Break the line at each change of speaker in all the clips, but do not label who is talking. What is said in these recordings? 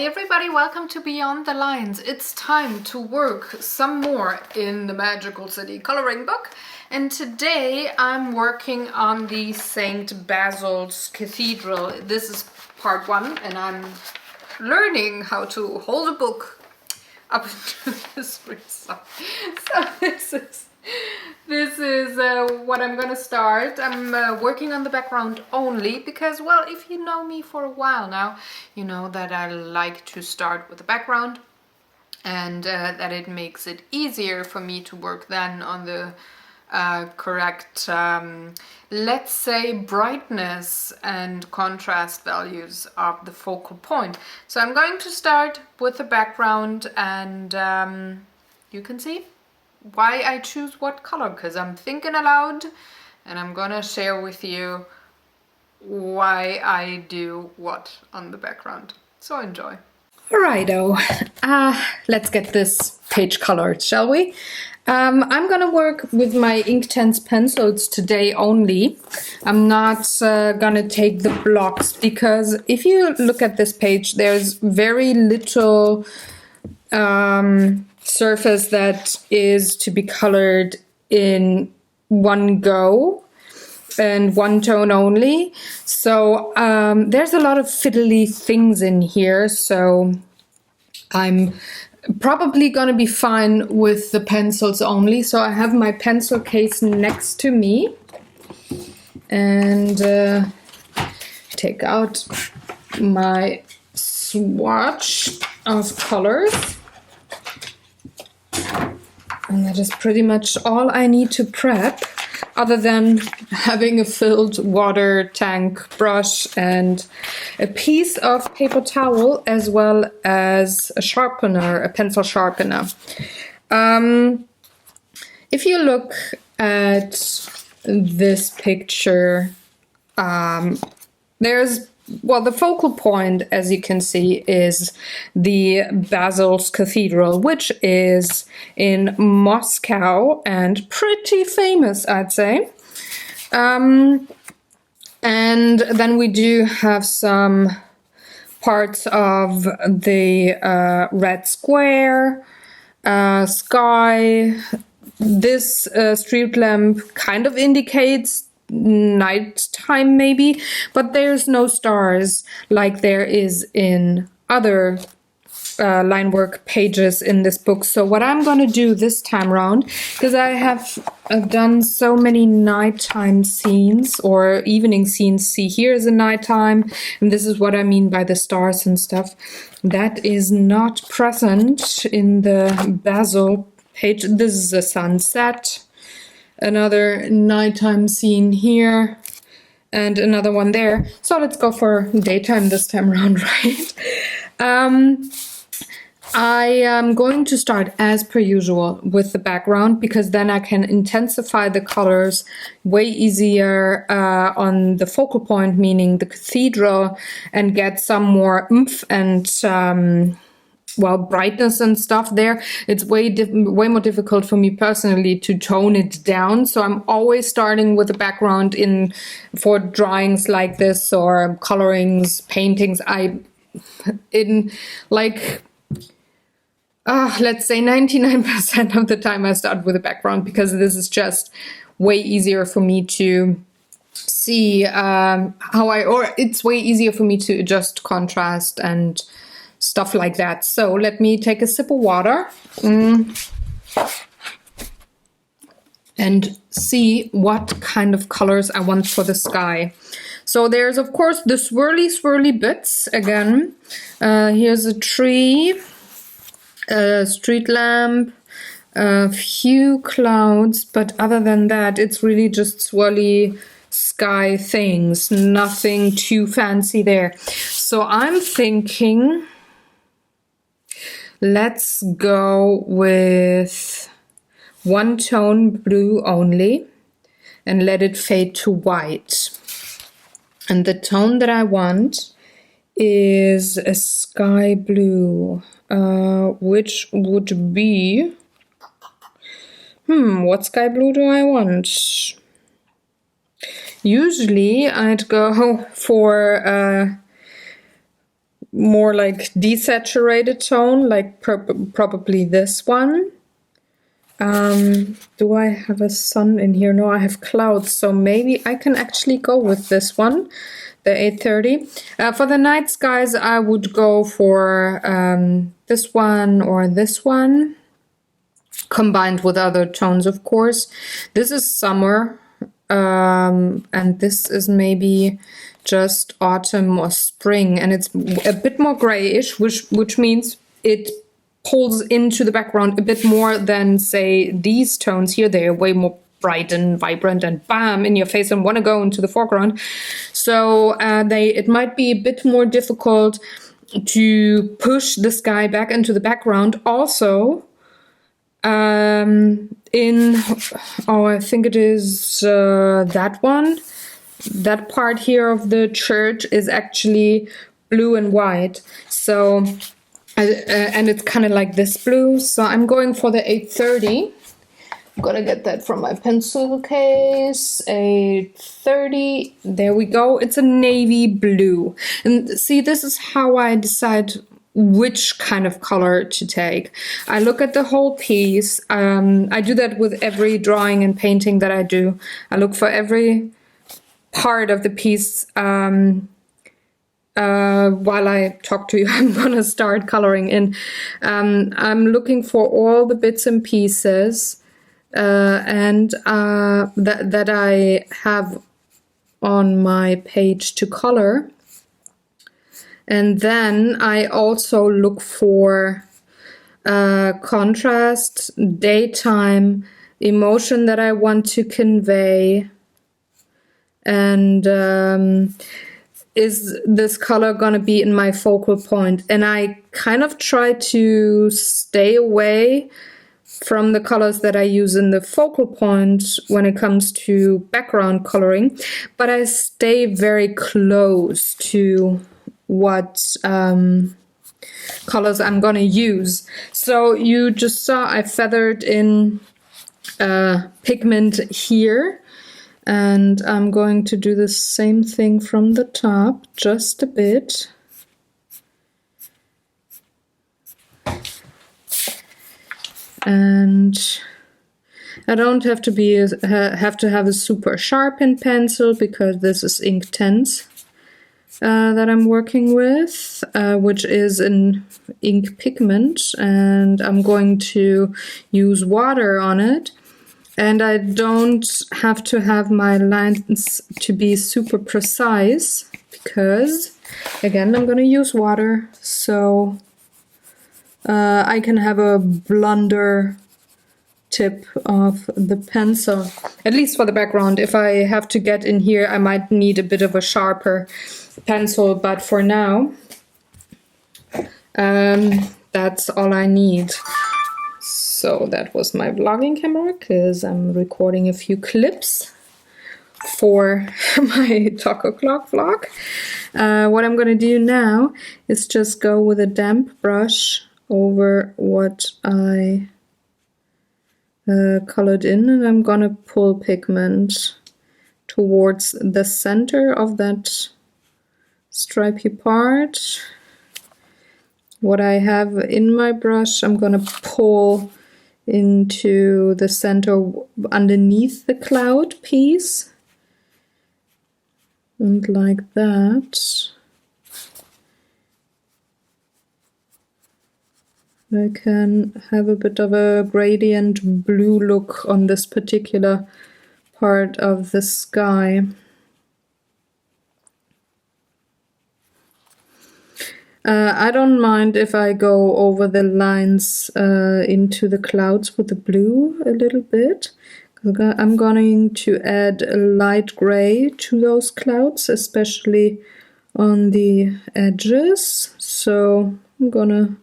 everybody, welcome to Beyond the Lines. It's time to work some more in the Magical City coloring book, and today I'm working on the St. Basil's Cathedral. This is part 1 and I'm learning how to hold a book up into the screen. So this is what I'm gonna start. I'm working on the background only because, well, if you know me for a while now, you know that I like to start with the background and that it makes it easier for me to work then on the correct, let's say, brightness and contrast values of the focal point. So I'm going to start with the background and you can see why I choose what color, because I'm thinking aloud and I'm gonna share with you why I do what on the background. So enjoy. Alrighto, let's get this page colored, shall we? I'm gonna work with my Inktense pencils today only. I'm not gonna take the blocks because if you look at this page, there's very little surface that is to be colored in one go and one tone only. So there's a lot of fiddly things in here, so I'm probably gonna be fine with the pencils only. So I have my pencil case next to me and take out my swatch of colors. And that is pretty much all I need to prep, other than having a filled water tank, brush, and a piece of paper towel, as well as a sharpener, a pencil sharpener. If you look at this picture, there's, well, the focal point, as you can see, is the Basil's Cathedral, which is in Moscow and pretty famous, I'd say. And then we do have some parts of the Red Square, sky. This street lamp kind of indicates nighttime maybe, but there's no stars like there is in other line work pages in this book. So what I'm gonna do this time around, because I have done so many nighttime scenes or evening scenes, see, here is a nighttime, and this is what I mean by the stars and stuff, that is not present in the Basil page. This is a sunset, another nighttime scene here, and another one there. So let's go for daytime this time around, right? I am going to start as per usual with the background, because then I can intensify the colors way easier on the focal point, meaning the cathedral, and get some more oomph and well, brightness and stuff there. It's way more difficult for me personally to tone it down. So I'm always starting with the background in for drawings like this or colorings, paintings. Let's say 99% of the time I start with the background, because this is just way easier for me to see it's way easier for me to adjust contrast and stuff like that. So let me take a sip of water and see what kind of colors I want for the sky. So there's, of course, the swirly bits again. Here's a tree, a street lamp, a few clouds, but other than that, it's really just swirly sky things, nothing too fancy there. So I'm thinking, let's go with one tone blue only and let it fade to white. And the tone that I want is a sky blue, which would be, what sky blue do I want? Usually I'd go for more like desaturated tone, like probably this one. Do I have a sun in here? No, I have clouds, so maybe I can actually go with this one, the 830. For the night skies, I would go for this one or this one, combined with other tones, of course. This is summer, and this is maybe just autumn or spring, and it's a bit more grayish, which means it pulls into the background a bit more than, say, these tones here. They're way more bright and vibrant and bam in your face and want to go into the foreground. So it might be a bit more difficult to push the sky back into the background. Also, I think it is that one. That part here of the church is actually blue and white. So, and it's kind of like this blue. So I'm going for the 830. I'm gonna get that from my pencil case. 830. There we go. It's a navy blue. And see, this is how I decide which kind of color to take. I look at the whole piece. I do that with every drawing and painting that I do. I look for every part of the piece. While I talk to you, I'm gonna start coloring in. I'm looking for all the bits and pieces and that I have on my page to color. And then I also look for contrast, daytime, emotion that I want to convey, and is this color gonna be in my focal point? And I kind of try to stay away from the colors that I use in the focal point when it comes to background coloring, but I stay very close to what colors I'm gonna use. So you just saw I feathered in pigment here. And I'm going to do the same thing from the top, just a bit. And I don't have to have a super sharpened pencil, because this is Inktense that I'm working with, which is an ink pigment, and I'm going to use water on it. And I don't have to have my lines to be super precise, because, again, I'm going to use water, so I can have a blunder tip of the pencil, at least for the background. If I have to get in here, I might need a bit of a sharper pencil, but for now, that's all I need. So that was my vlogging camera, because I'm recording a few clips for my Talk O'Clock vlog. What I'm going to do now is just go with a damp brush over what I colored in, and I'm going to pull pigment towards the center of that stripy part. What I have in my brush, I'm going to pull into the center underneath the cloud piece, and like that I can have a bit of a gradient blue look on this particular part of the sky. I don't mind if I go over the lines into the clouds with the blue a little bit. I'm going to add a light gray to those clouds, especially on the edges. So I'm gonna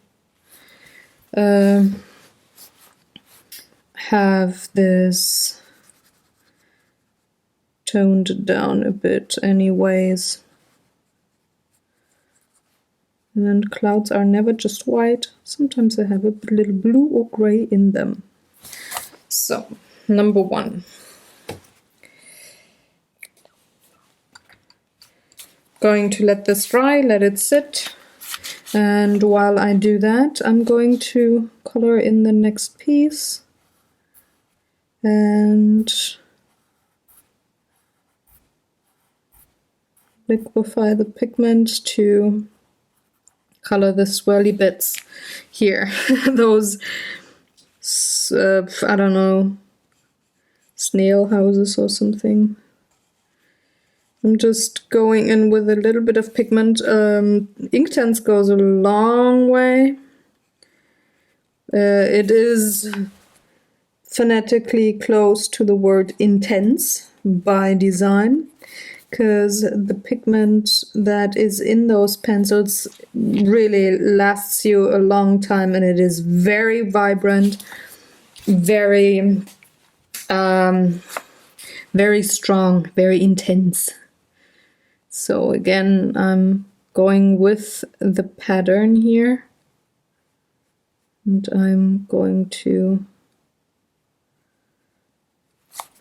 have this toned down a bit anyways. And clouds are never just white. Sometimes they have a little blue or gray in them. So, number 1. Going to let this dry, let it sit. And while I do that, I'm going to color in the next piece and liquefy the pigment to color the swirly bits here. Those, I don't know, snail houses or something. I'm just going in with a little bit of pigment. Inktense goes a long way. It is phonetically close to the word intense by design, because the pigment that is in those pencils really lasts you a long time, and it is very vibrant, very strong, very intense. So again, I'm going with the pattern here, and I'm going to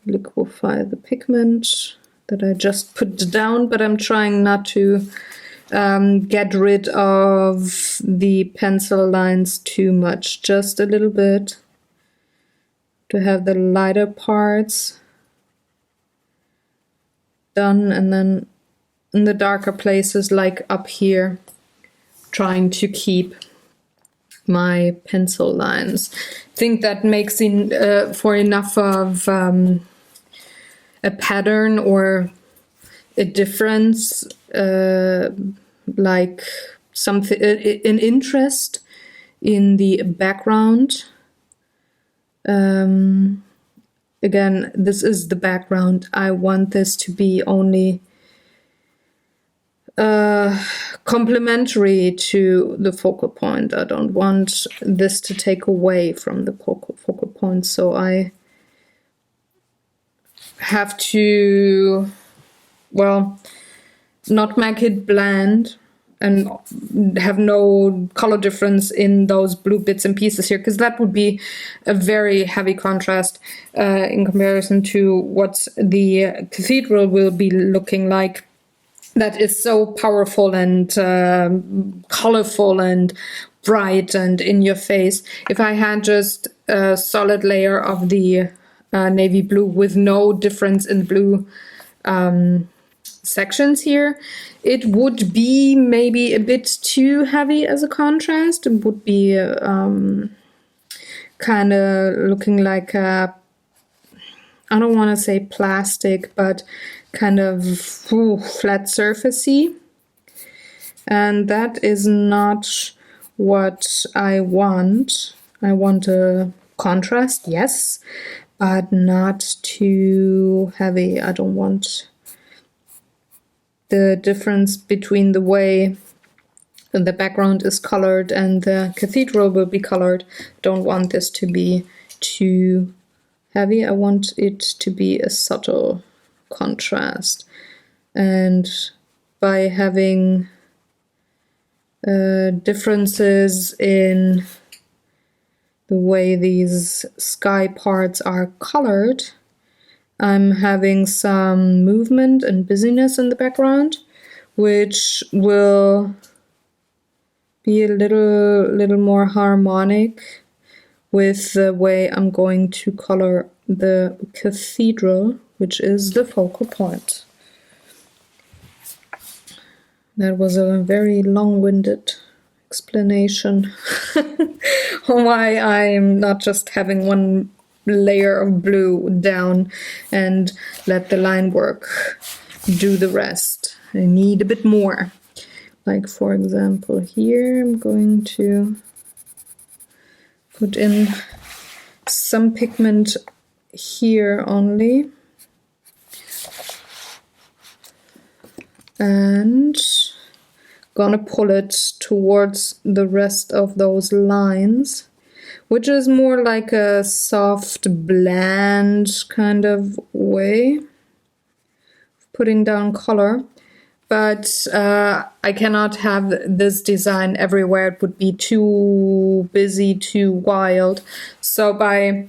liquefy the pigment that I just put down, but I'm trying not to get rid of the pencil lines too much, just a little bit to have the lighter parts done, and then in the darker places, like up here, trying to keep my pencil lines. I think that makes for enough of a pattern or a difference, like something, an interest in the background. Again, this is the background. I want this to be only complementary to the focal point. I don't want this to take away from the focal point, so I have to, well, not make it bland and have no color difference in those blue bits and pieces here, because that would be a very heavy contrast in comparison to what the Cathedral will be looking like. That is so powerful and colorful and bright and in your face. If I had just a solid layer of the navy blue with no difference in blue sections here, it would be maybe a bit too heavy as a contrast. It would be kind of looking like a, I don't want to say plastic, but kind of flat surfacey, and that is not what I want. I want a contrast, yes, but not too heavy. I don't want the difference between the way the background is colored and the Cathedral will be colored. Don't want this to be too heavy. I want it to be a subtle contrast, and by having differences in the way these sky parts are colored, I'm having some movement and busyness in the background, which will be a little more harmonic with the way I'm going to color the Cathedral, which is the focal point. That was a very long-winded explanation on why I'm not just having one layer of blue down and let the line work do the rest. I need a bit more. Like, for example, here I'm going to put in some pigment here only, and gonna pull it towards the rest of those lines, which is more like a soft, bland kind of way of putting down color. But I cannot have this design everywhere. It would be too busy, too wild. So by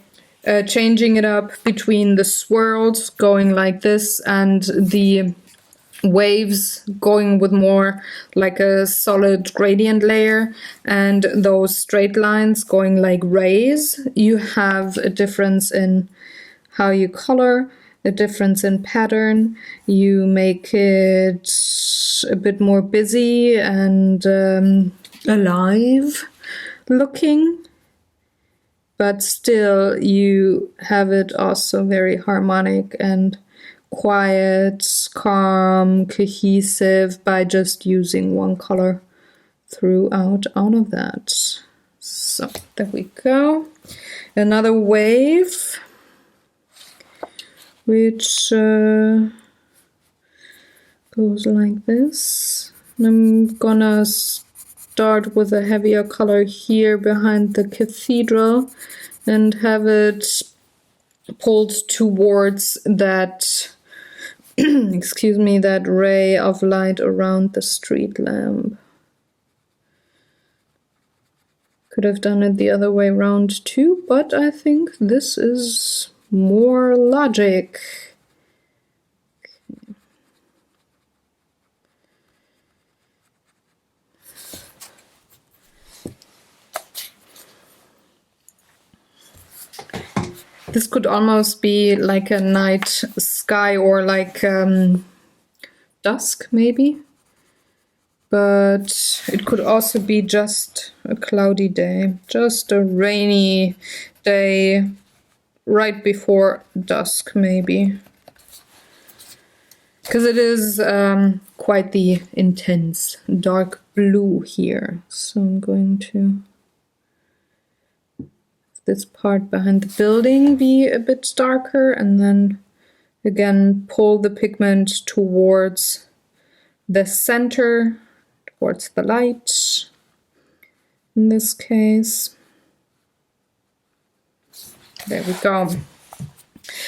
changing it up between the swirls, going like this, and the waves going with more like a solid gradient layer, and those straight lines going like rays, you have a difference in how you color, a difference in pattern. You make it a bit more busy and alive looking, but still you have it also very harmonic and quiet, calm, cohesive by just using one color throughout all of that. So there we go. Another wave, which goes like this. And I'm gonna start with a heavier color here behind the cathedral and have it pulled towards that excuse me, that ray of light around the street lamp. Could have done it the other way around too, but I think this is more logic. This could almost be like a night sky or like dusk maybe, but it could also be just a cloudy day, just a rainy day right before dusk maybe, because it is quite the intense dark blue here. So I'm going to this part behind the building be a bit darker, and then again pull the pigment towards the center, towards the light in this case. There we go.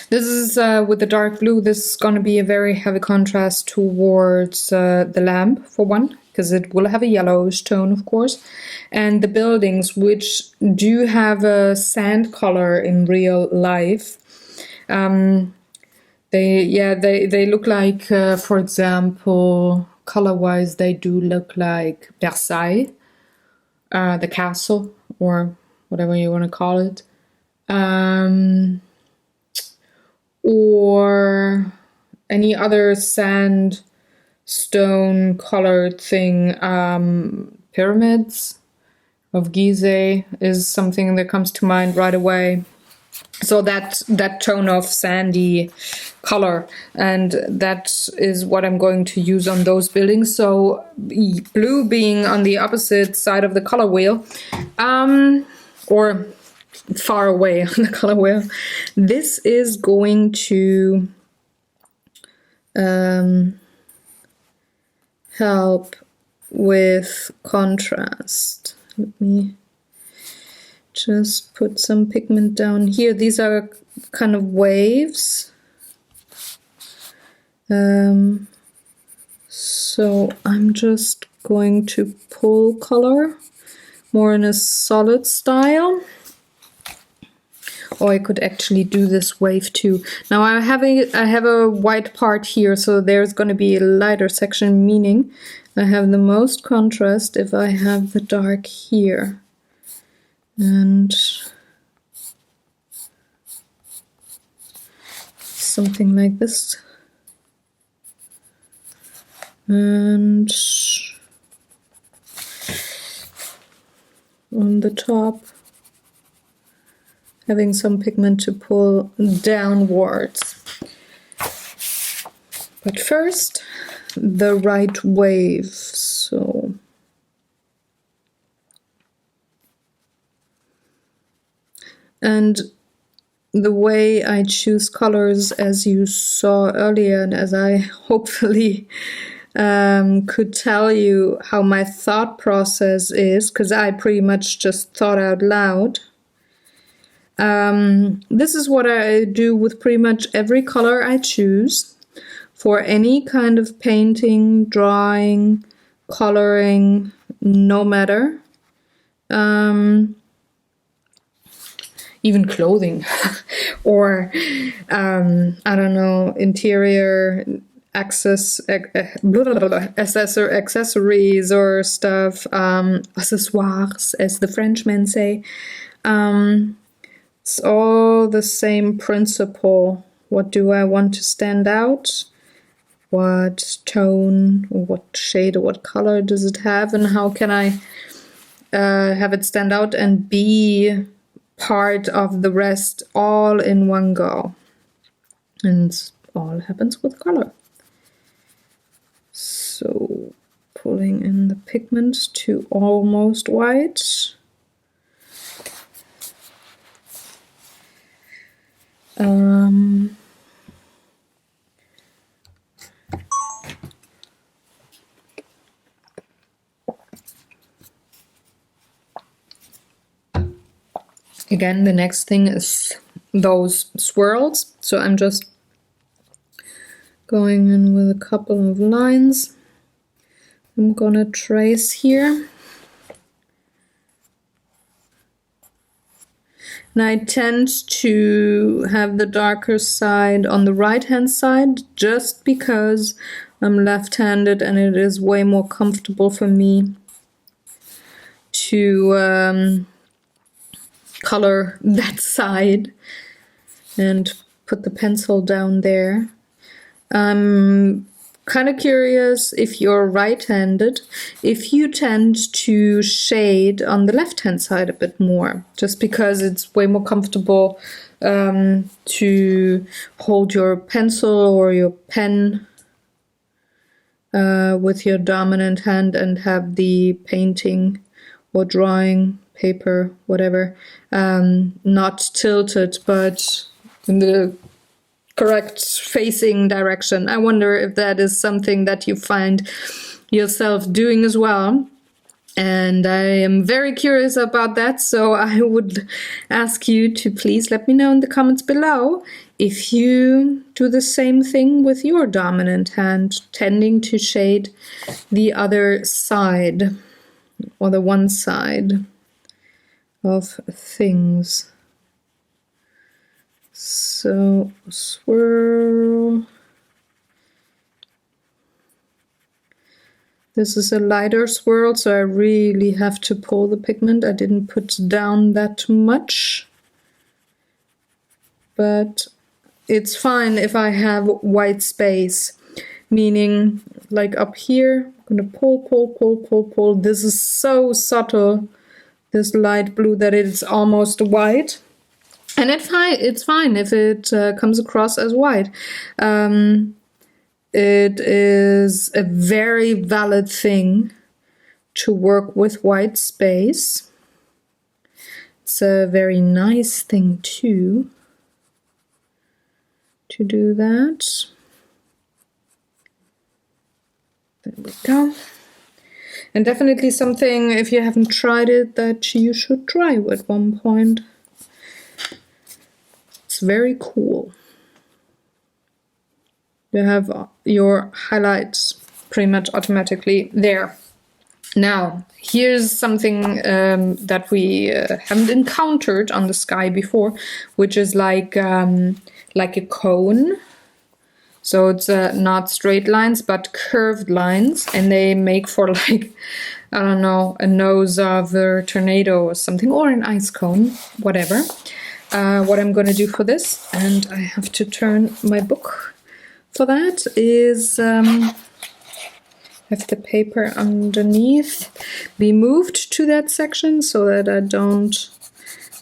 This is with the dark blue, this is going to be a very heavy contrast towards the lamp for one, because it will have a yellowish tone, of course, and the buildings, which do have a sand color in real life. They look like, for example, color-wise, they do look like Versailles, the castle, or whatever you want to call it, or any other sandstone colored thing. Pyramids of Gizeh is something that comes to mind right away. So that tone of sandy color, and that is what I'm going to use on those buildings. So blue being on the opposite side of the color wheel, or far away on the color wheel, this is going to help with contrast. Let me just put some pigment down here. These are kind of waves. So I'm just going to pull color more in a solid style. Or I could actually do this wave too. Now I have a white part here, so there's going to be a lighter section, meaning I have the most contrast if I have the dark here. And something like this. And on the top, having some pigment to pull downwards. But first, the right wave. So and the way I choose colors, as you saw earlier, and as I hopefully could tell you how my thought process is, because I pretty much just thought out loud. This is what I do with pretty much every color I choose for any kind of painting, drawing, coloring, no matter. Even clothing or I don't know, interior accessories or stuff, accessoires, as the Frenchmen say. It's all the same principle. What do I want to stand out? What tone, or what shade, or what color does it have, and how can I have it stand out and be part of the rest all in one go? And all happens with color. So pulling in the pigment to almost white. Again, the next thing is those swirls. So I'm just going in with a couple of lines. I'm gonna trace here. And I tend to have the darker side on the right-hand side just because I'm left-handed and it is way more comfortable for me to color that side and put the pencil down there. I'm kind of curious if you're right-handed, if you tend to shade on the left-hand side a bit more, just because it's way more comfortable to hold your pencil or your pen with your dominant hand and have the painting or drawing paper, whatever, not tilted, but in the correct facing direction. I wonder if that is something that you find yourself doing as well. And I am very curious about that, so I would ask you to please let me know in the comments below if you do the same thing with your dominant hand, tending to shade the other side or the one side of things. So swirl. This is a lighter swirl, so I really have to pull the pigment. I didn't put down that much, but it's fine if I have white space, meaning like up here, I'm gonna pull. This is so subtle, this light blue, that it's almost white. And it's fine if it comes across as white. It is a very valid thing to work with white space. It's a very nice thing too, to do that. There we go. And definitely something, if you haven't tried it, that you should try at one point. It's very cool. You have your highlights pretty much automatically there. Now, here's something that we haven't encountered on the sky before, which is like a cone. So it's not straight lines, but curved lines, and they make for like, I don't know, a nose of a tornado or something, or an ice cone, whatever. What I'm going to do for this, and I have to turn my book for that, is have the paper underneath be moved to that section so that I don't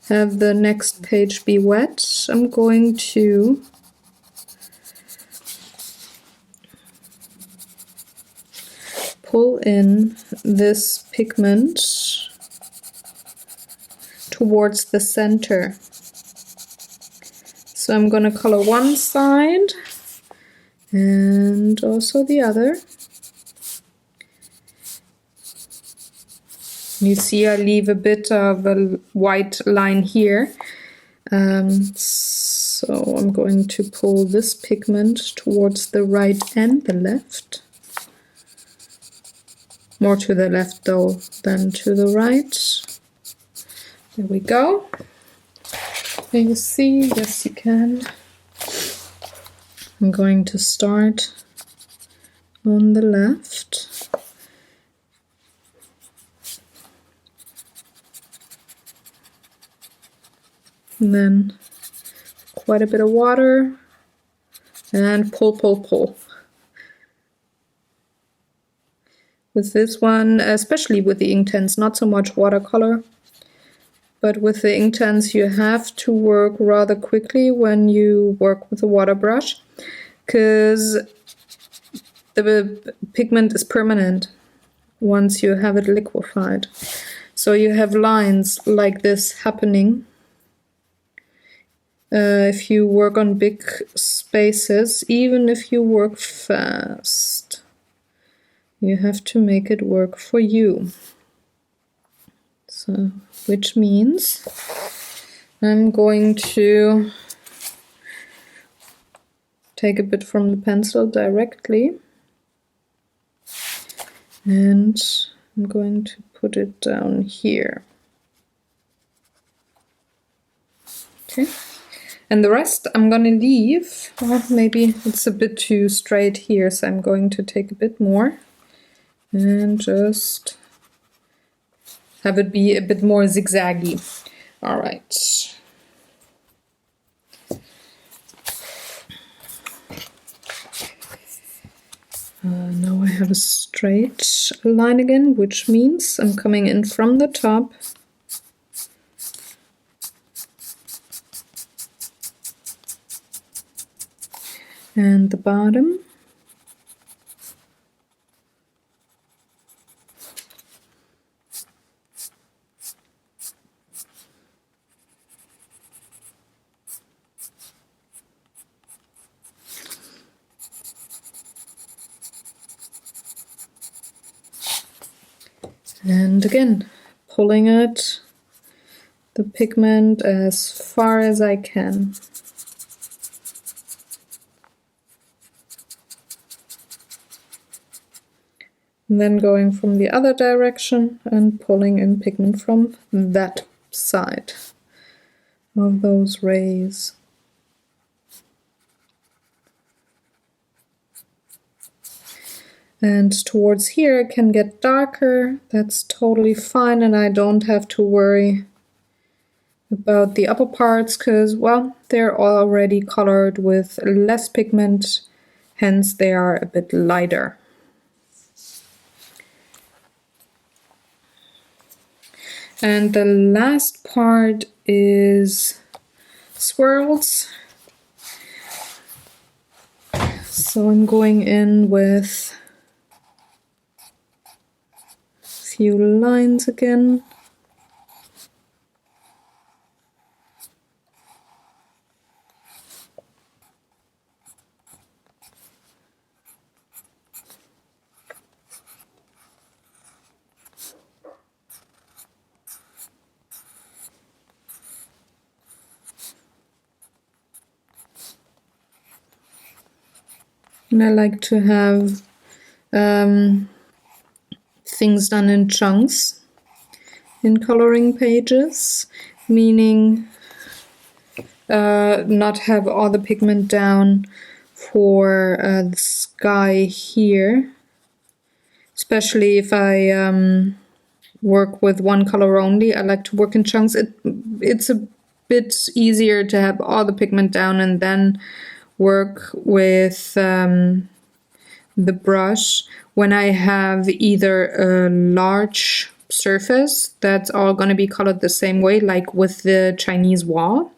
have the next page be wet. I'm going to pull in this pigment towards the center. So I'm going to color one side and also the other. You see I leave a bit of a white line here. So I'm going to pull this pigment towards the right and the left. More to the left though than to the right. There we go. Can you see? Yes, you can. I'm going to start on the left. And then quite a bit of water and pull, pull, pull. With this one, especially with the Inktense, not so much watercolor, but with the Inktense you have to work rather quickly when you work with a water brush, because the pigment is permanent once you have it liquefied. So you have lines like this happening. If you work on big spaces, even if you work fast, you have to make it work for you. So, which means I'm going to take a bit from the pencil directly, and I'm going to put it down here. Okay. And the rest I'm going to leave. Well, maybe it's a bit too straight here, so I'm going to take a bit more and just have it be a bit more zigzaggy. All right. Now I have a straight line again, which means I'm coming in from the top and the bottom. And again, pulling it, the pigment, as far as I can. And then going from the other direction and pulling in pigment from that side of those rays. And towards here it can get darker, that's totally fine, and I don't have to worry about the upper parts because, well, they're already colored with less pigment, hence they are a bit lighter. And the last part is swirls. So I'm going in with few lines again. And I like to have things done in chunks in coloring pages, meaning not have all the pigment down for the sky here, especially if I work with one color only. I like to work in chunks. It's a bit easier to have all the pigment down and then work with the brush when I have either a large surface that's all going to be colored the same way, like with the Chinese wall.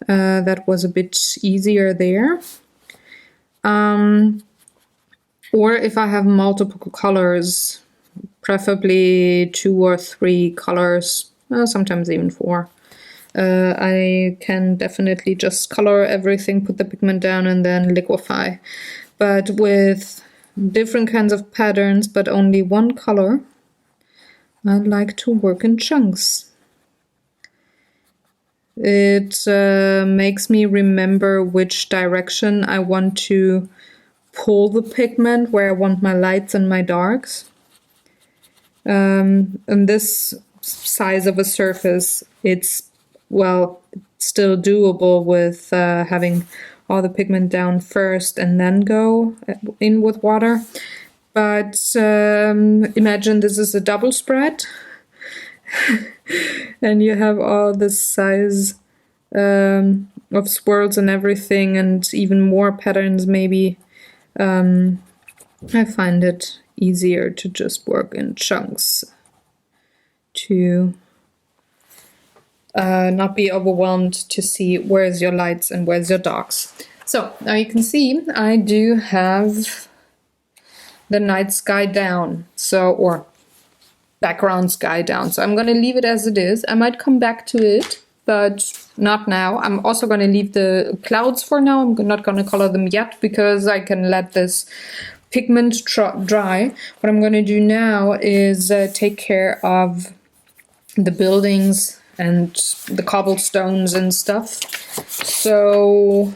That was a bit easier there. Or if I have multiple colors, preferably 2 or 3 colors, sometimes even 4. I can definitely just color everything, put the pigment down, and then liquefy. But with different kinds of patterns, but only one color, I like to work in chunks. It makes me remember which direction I want to pull the pigment, where I want my lights and my darks. And this size of a surface, it's, well, still doable with having all the pigment down first and then go in with water. But imagine this is a double spread and you have all this size of swirls and everything, and even more patterns maybe. I find it easier to just work in chunks to not be overwhelmed to see where's your lights and where's your darks. So now you can see I do have the night sky down, so, or background sky down. So I'm going to leave it as it is. I might come back to it, but not now. I'm also going to leave the clouds for now. I'm not going to color them yet because I can let this pigment dry. What I'm going to do now is take care of the buildings and the cobblestones and stuff. So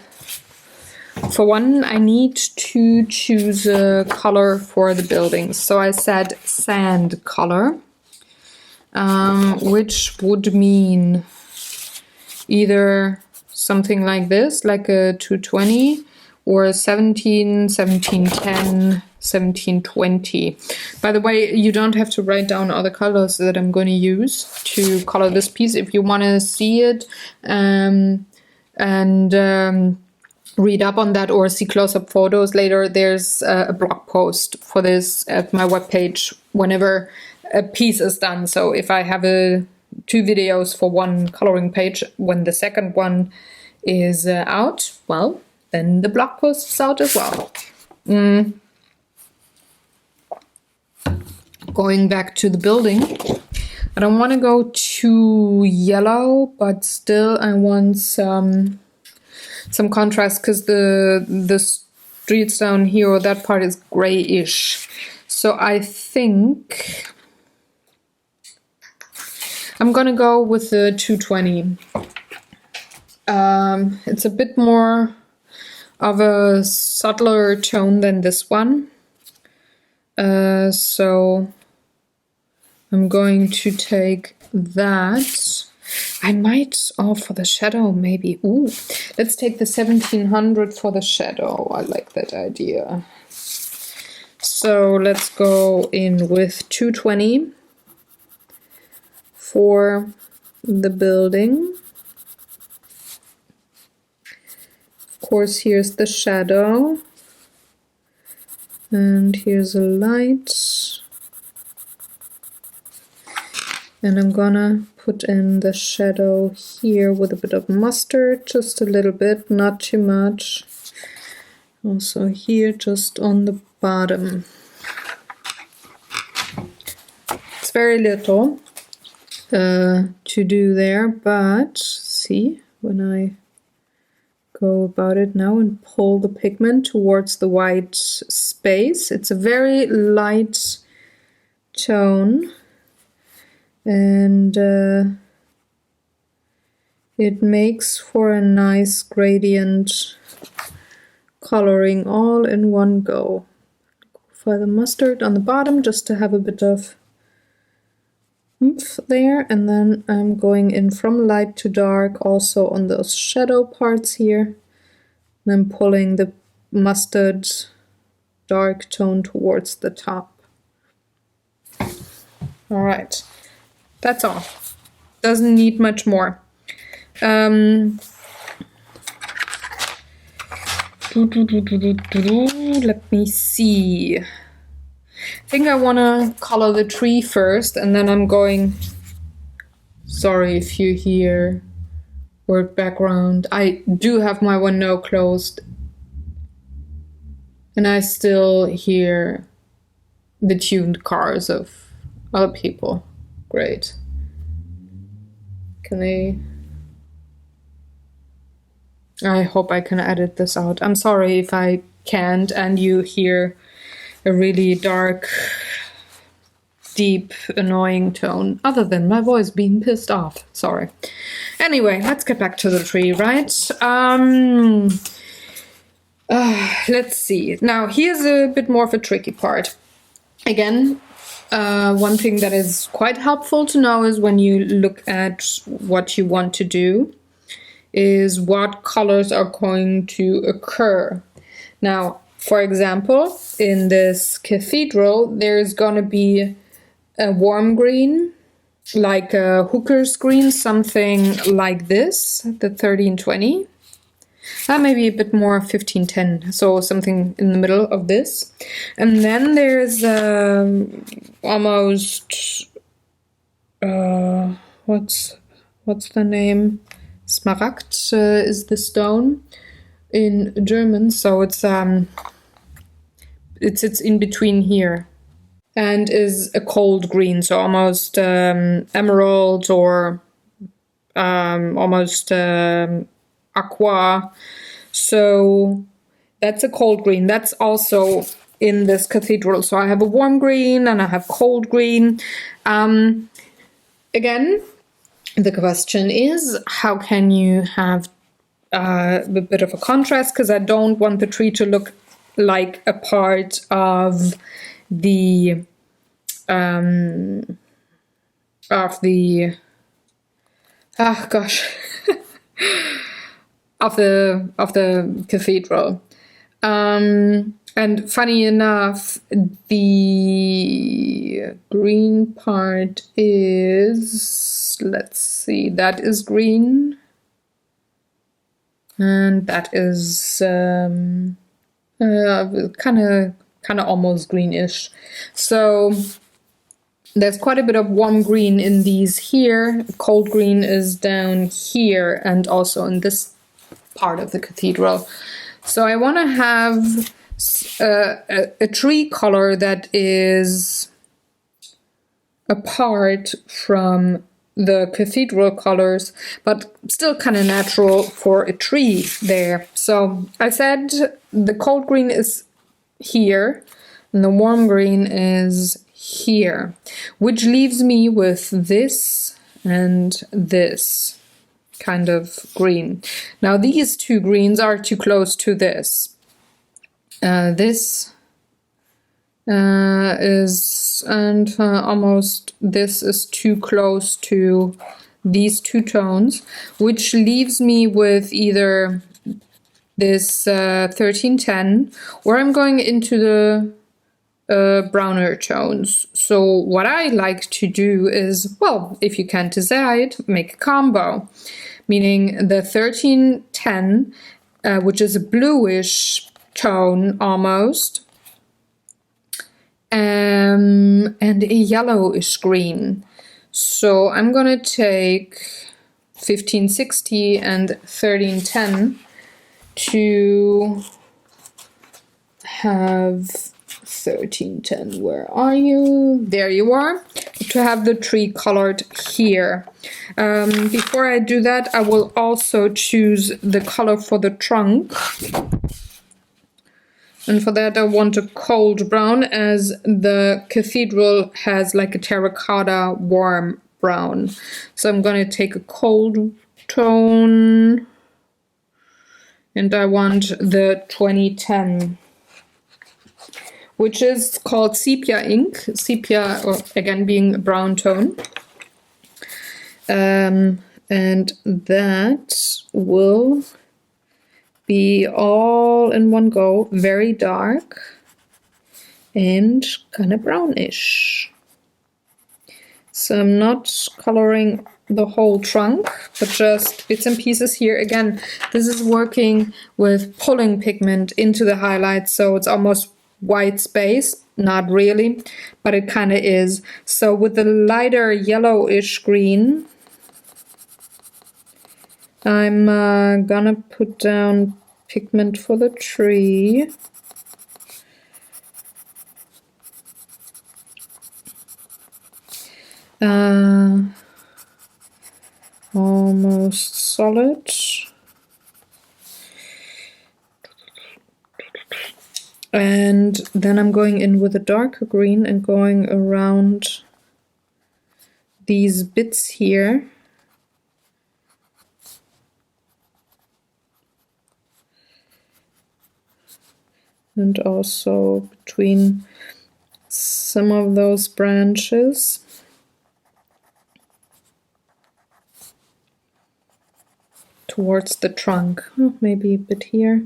for one, I need to choose a color for the buildings. So I said sand color, which would mean either something like this, like a 220, or 17, 1710, 1720. By the way, you don't have to write down all the colors that I'm going to use to color this piece. If you want to see it and read up on that or see close-up photos later, there's a blog post for this at my webpage whenever a piece is done. So if I have 2 videos for one coloring page, when the second one is out, well, then the blog post is out as well. Going back to the building, I don't want to go too yellow, but still I want some contrast, because the streets down here, or that part, is grayish. So I think I'm gonna go with the 220. It's a bit more of a subtler tone than this one. So I'm going to take that. I might, for the shadow, maybe. Ooh, let's take the 1700 for the shadow. I like that idea. So let's go in with 220 for the building. Of course, here's the shadow. And here's a light. And I'm gonna put in the shadow here with a bit of mustard, just a little bit, not too much. Also here, just on the bottom. It's very little to do there, but see, when I go about it now and pull the pigment towards the white space, it's a very light tone. And it makes for a nice gradient coloring all in one go. For the mustard on the bottom, just to have a bit of oomph there, and then I'm going in from light to dark also on those shadow parts here. And I'm pulling the mustard dark tone towards the top. All right. That's all. Doesn't need much more. Let me see. I think I want to color the tree first, and then I'm going... Sorry if you hear word background. I do have my window closed, and I still hear the tuned cars of other people. Great. I hope I can edit this out. I'm sorry if I can't and you hear a really dark, deep, annoying tone, other than my voice being pissed off. Sorry. Anyway, let's get back to the tree, right? Let's see. Now, here's a bit more of a tricky part. Again, one thing that is quite helpful to know is when you look at what you want to do is what colors are going to occur. Now, for example, in this cathedral, there's going to be a warm green, like a hooker's green, something like this, the 1320. Maybe a bit more 1510, so something in the middle of this. And then there's almost what's the name? Smaragd is the stone in German, so it sits in between here and is a cold green, so almost emerald or almost aqua. So that's a cold green. That's also in this cathedral. So I have a warm green and I have cold green. Again, the question is, how can you have a bit of a contrast? Because I don't want the tree to look like a part of the of the cathedral. And funny enough, the green part is, let's see, that is green. And that is kind of almost greenish. So there's quite a bit of warm green in these here. Cold green is down here and also in this part of the cathedral. So I want to have a tree color that is apart from the cathedral colors, but still kind of natural for a tree there. So I said the cold green is here and the warm green is here, which leaves me with this and this kind of green. Now these two greens are too close to this. This is, and almost this is too close to these two tones, which leaves me with either this 1310 or I'm going into the browner tones. So what I like to do is, well, if you can't decide, make a combo, meaning the 1310, which is a bluish tone almost, and a yellowish green. So I'm gonna take 1560 and 1310 to have 1310. Where are you? There you are. To have the tree colored here. Before I do that, I will also choose the color for the trunk. And for that I want a cold brown, as the cathedral has like a terracotta warm brown. So I'm going to take a cold tone and I want the 2010, which is called sepia ink. Sepia, or again being a brown tone. And that will be all in one go, very dark and kind of brownish. So I'm not coloring the whole trunk, but just bits and pieces here. Again, this is working with pulling pigment into the highlights, so it's almost white space. Not really, but it kind of is. So with the lighter yellowish green, I'm gonna put down pigment for the tree. Almost solid. And then I'm going in with a darker green and going around these bits here. And also between some of those branches towards the trunk. Oh, maybe a bit here.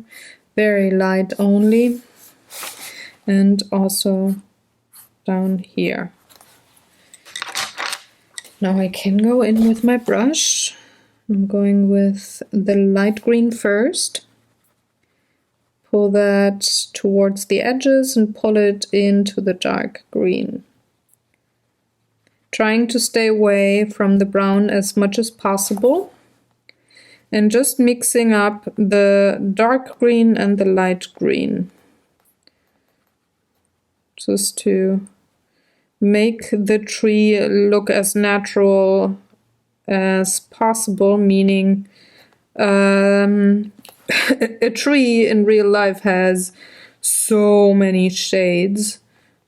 Very light only. And also down here. Now I can go in with my brush. I'm going with the light green first. Pull that towards the edges and pull it into the dark green. Trying to stay away from the brown as much as possible. And just mixing up the dark green and the light green. Just to make the tree look as natural as possible, meaning a tree in real life has so many shades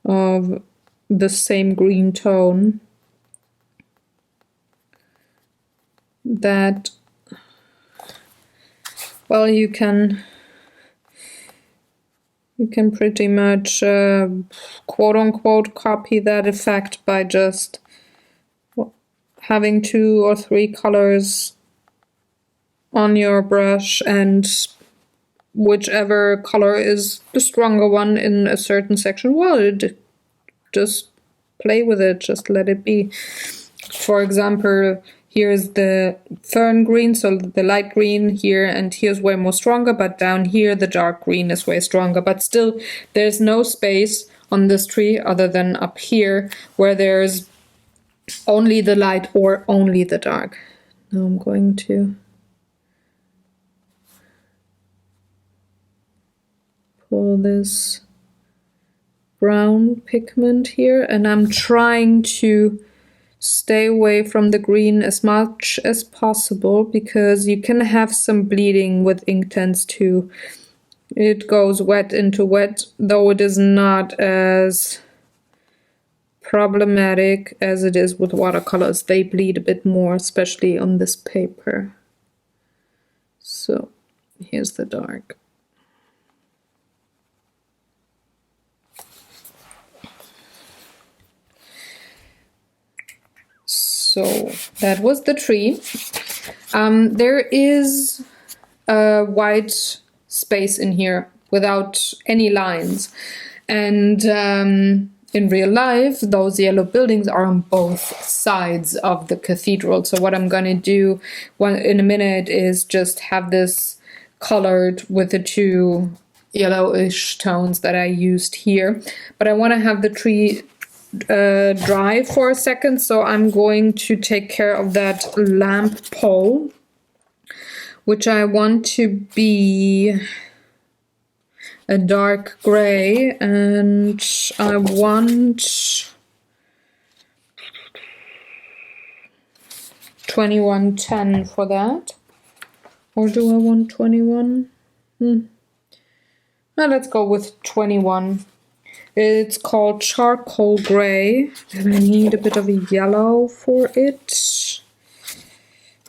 of the same green tone that, well, you can pretty much quote-unquote copy that effect by just having 2 or 3 colors on your brush, and whichever color is the stronger one in a certain section, well, just play with it, just let it be. For example, here's the fern green, so the light green here, and here's way more stronger, but down here the dark green is way stronger. But still, there's no space on this tree other than up here, where there's only the light or only the dark. Now I'm going to pull this brown pigment here, and I'm trying to stay away from the green as much as possible, because you can have some bleeding with Inktense too. It goes wet into wet, though it is not as problematic as it is with watercolors. They bleed a bit more, especially on this paper. So here's the dark. So that was the tree. There is a white space in here without any lines. And in real life, those yellow buildings are on both sides of the cathedral. So what I'm going to do in a minute is just have this colored with the 2 yellowish tones that I used here. But I want to have the tree dry for a second, so I'm going to take care of that lamp pole, which I want to be a dark gray, and I want 2110 for that. Or do I want 21? Now let's go with 21. It's called charcoal gray, and I need a bit of a yellow for it.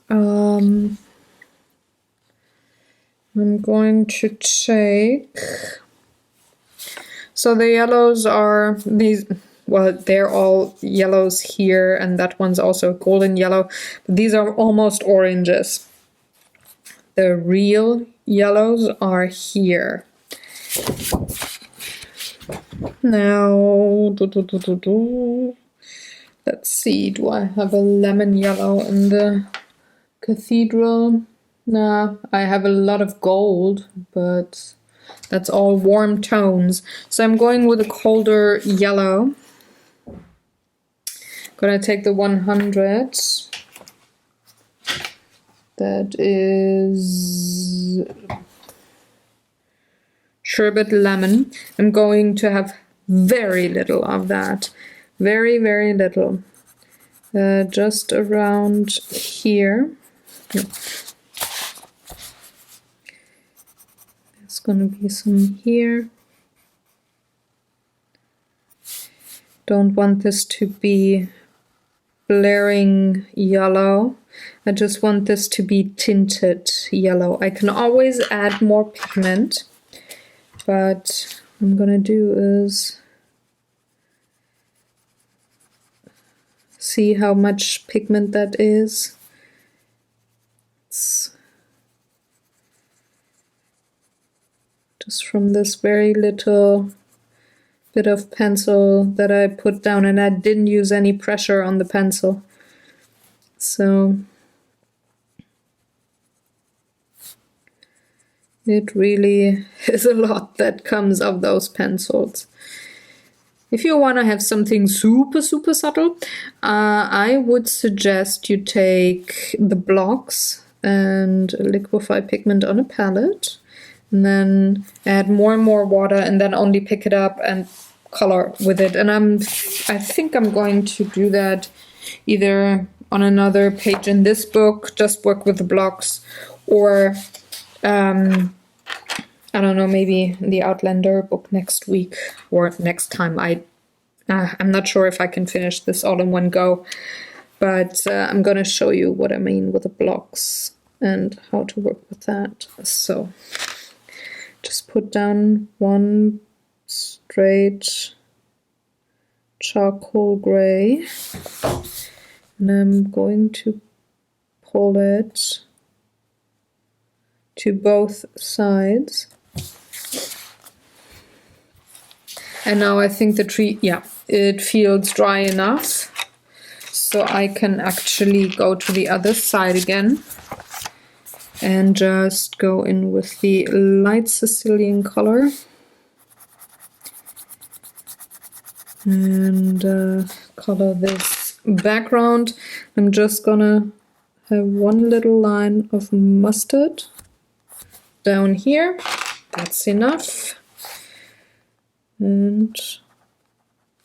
I'm going to take, so the yellows are these, well, they're all yellows here, and that one's also golden yellow, but these are almost oranges. The real yellows are here. Now, let's see, do I have a lemon yellow in the cathedral? Nah, I have a lot of gold, but that's all warm tones. So I'm going with a colder yellow. Gonna take the 100. That is sherbet lemon. I'm going to have very little of that. Very, very little. Just around here. No. There's gonna be some here. Don't want this to be blaring yellow. I just want this to be tinted yellow. I can always add more pigment, but what I'm gonna do is see how much pigment that is. It's just from this very little bit of pencil that I put down, and I didn't use any pressure on the pencil. So it really is a lot that comes of those pencils. If you want to have something super, super subtle, I would suggest you take the blocks and liquefy pigment on a palette, and then add more and more water, and then only pick it up and color with it. And I think I'm going to do that either on another page in this book, just work with the blocks, or I don't know, maybe the Outlander book next week or next time. I'm not sure if I can finish this all in one go, but I'm going to show you what I mean with the blocks and how to work with that. So just put down one straight charcoal gray, and I'm going to pull it to both sides. And now I think the tree, yeah, it feels dry enough, so I can actually go to the other side again and just go in with the light Sicilian color and color this background. I'm just gonna have one little line of mustard down here. That's enough. And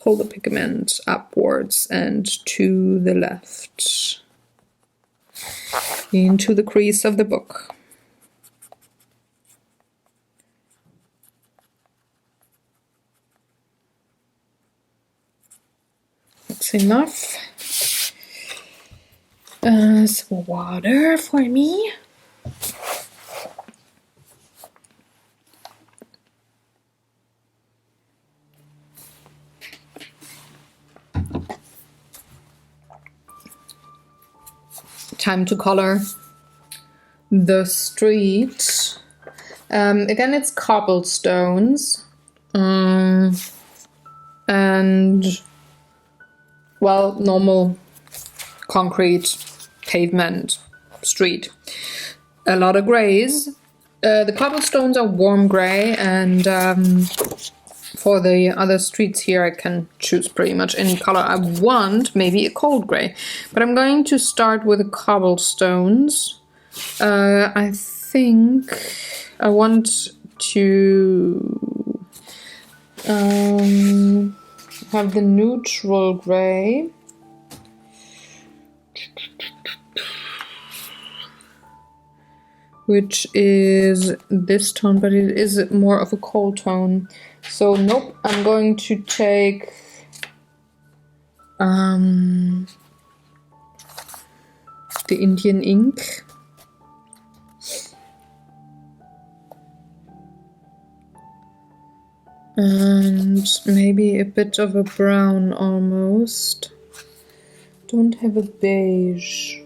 pull the pigment upwards and to the left into the crease of the book. That's enough. Some water for me. Time to color the street. Again, it's cobblestones and, well, normal concrete pavement street. A lot of grays. The cobblestones are warm gray, and for the other streets here I can choose pretty much any color I want, maybe a cold gray. But I'm going to start with the cobblestones. I think I want to have the neutral gray. Which is this tone, but it is more of a cold tone. So nope, I'm going to take the Indian ink. And maybe a bit of a brown almost. Don't have a beige.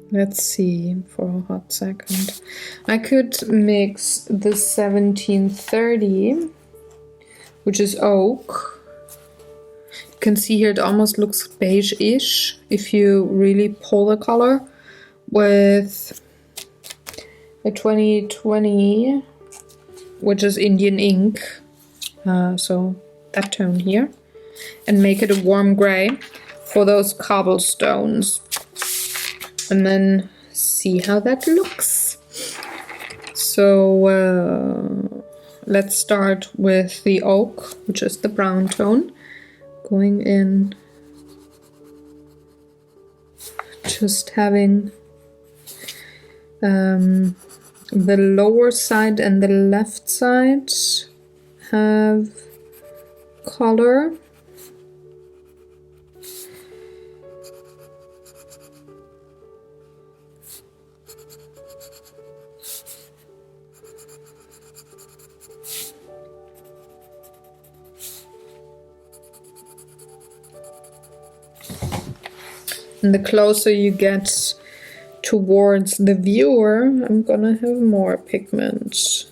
Let's see for a hot second. I could mix the 1730, which is oak. You can see here it almost looks beige-ish if you really pull the color, with a 2020, which is Indian ink. So that tone here. And make it a warm gray for those cobblestones. And then see how that looks. So let's start with the oak, which is the brown tone. Going in, just having the lower side and the left side have color. And the closer you get towards the viewer, I'm gonna have more pigment.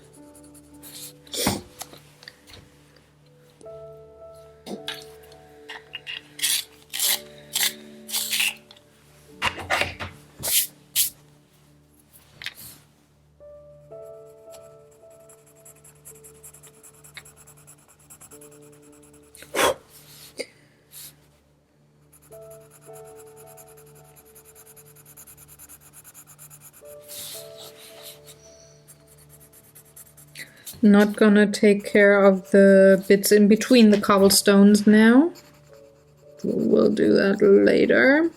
Not gonna take care of the bits in between the cobblestones now. We'll do that later.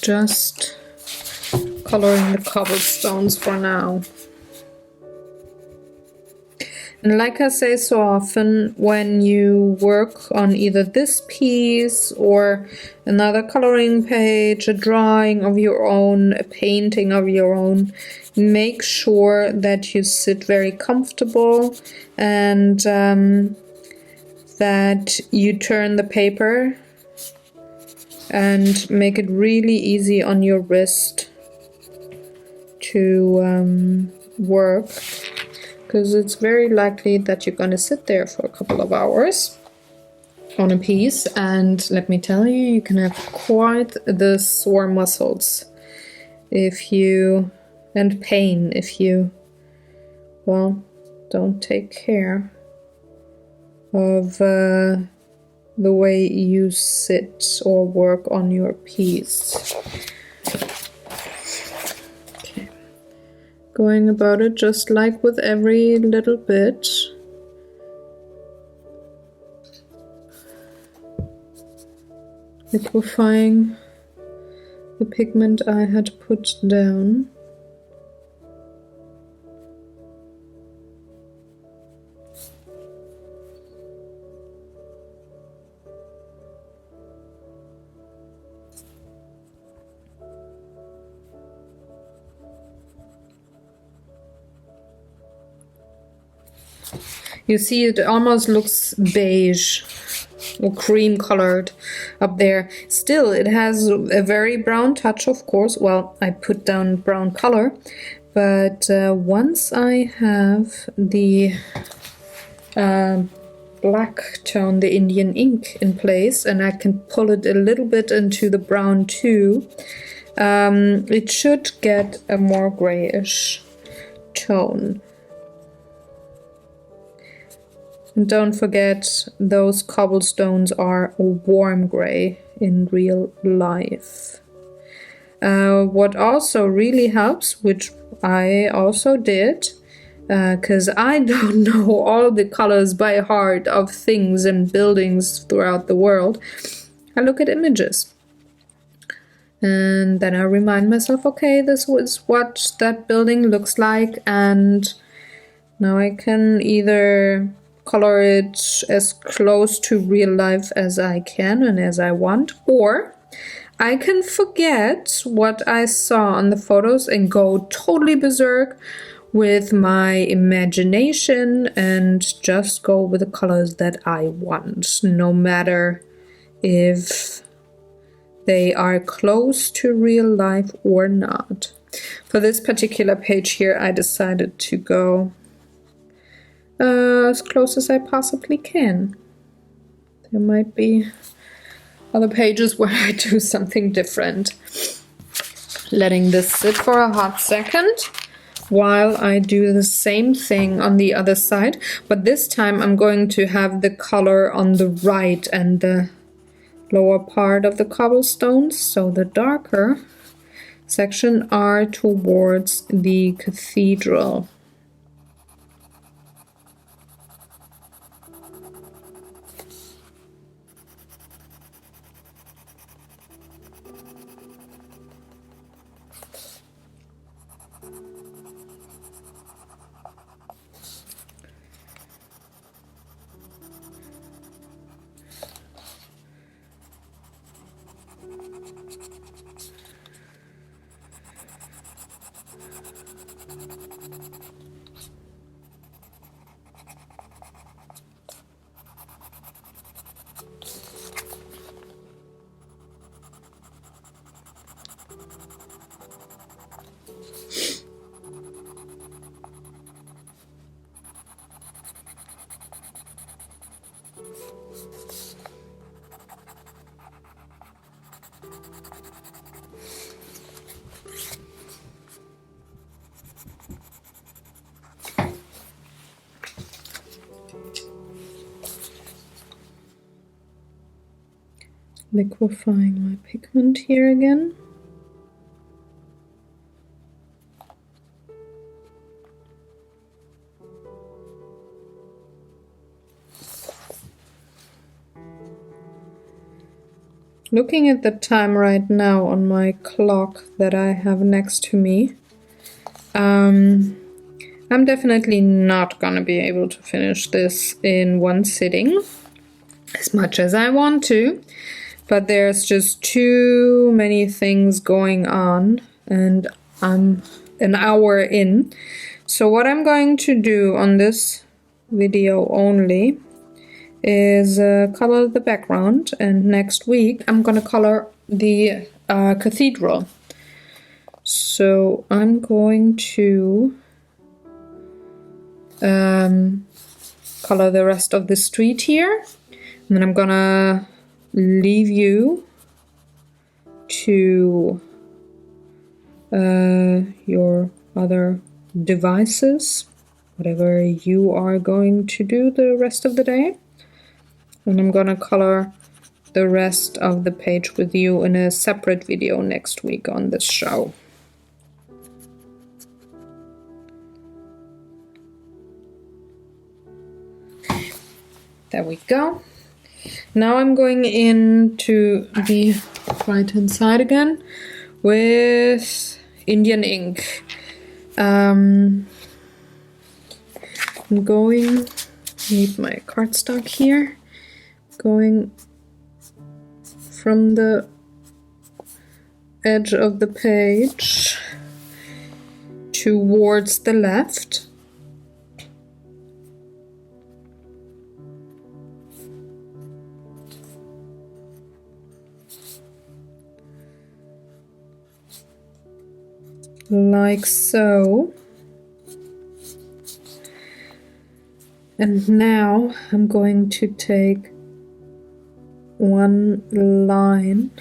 Just coloring the cobblestones for now. And like I say so often, when you work on either this piece or another coloring page, a drawing of your own, a painting of your own, make sure that you sit very comfortable and that you turn the paper and make it really easy on your wrist to work. Because it's very likely that you're going to sit there for a couple of hours on a piece, and let me tell you, you can have quite the sore muscles if you, and pain if you, well, don't take care of the way you sit or work on your piece. Going about it just like with every little bit. Liquefying the pigment I had put down. You see, it almost looks beige or cream colored up there. Still, it has a very brown touch, of course. Well, I put down brown color, but once I have the black tone, the Indian ink in place, and I can pull it a little bit into the brown too, it should get a more grayish tone. And don't forget, those cobblestones are a warm gray in real life. What also really helps, which I also did, because I don't know all the colors by heart of things and buildings throughout the world, I look at images. And then I remind myself, okay, this was what that building looks like, and now I can either color it as close to real life as I can and as I want, or I can forget what I saw on the photos and go totally berserk with my imagination and just go with the colors that I want, no matter if they are close to real life or not. For this particular page here, I decided to go as close as I possibly can. There might be other pages where I do something different. Letting this sit for a hot second while I do the same thing on the other side, but this time I'm going to have the color on the right and the lower part of the cobblestones, so the darker section are towards the cathedral. liquefying my pigment here again. Looking at the time right now on my clock that I have next to me, I'm definitely not gonna be able to finish this in one sitting, as much as I want to, but there's just too many things going on and I'm an hour in. So what I'm going to do on this video only is color the background, and next week I'm gonna color the cathedral. So I'm going to color the rest of the street here, and then I'm gonna leave you to your other devices, whatever you are going to do the rest of the day. And I'm gonna color the rest of the page with you in a separate video next week on this show. There we go. Now I'm going into the right hand side again with Indian ink. I'm going, need my cardstock here. Going from the edge of the page towards the left. Like so. And now I'm going to take one line,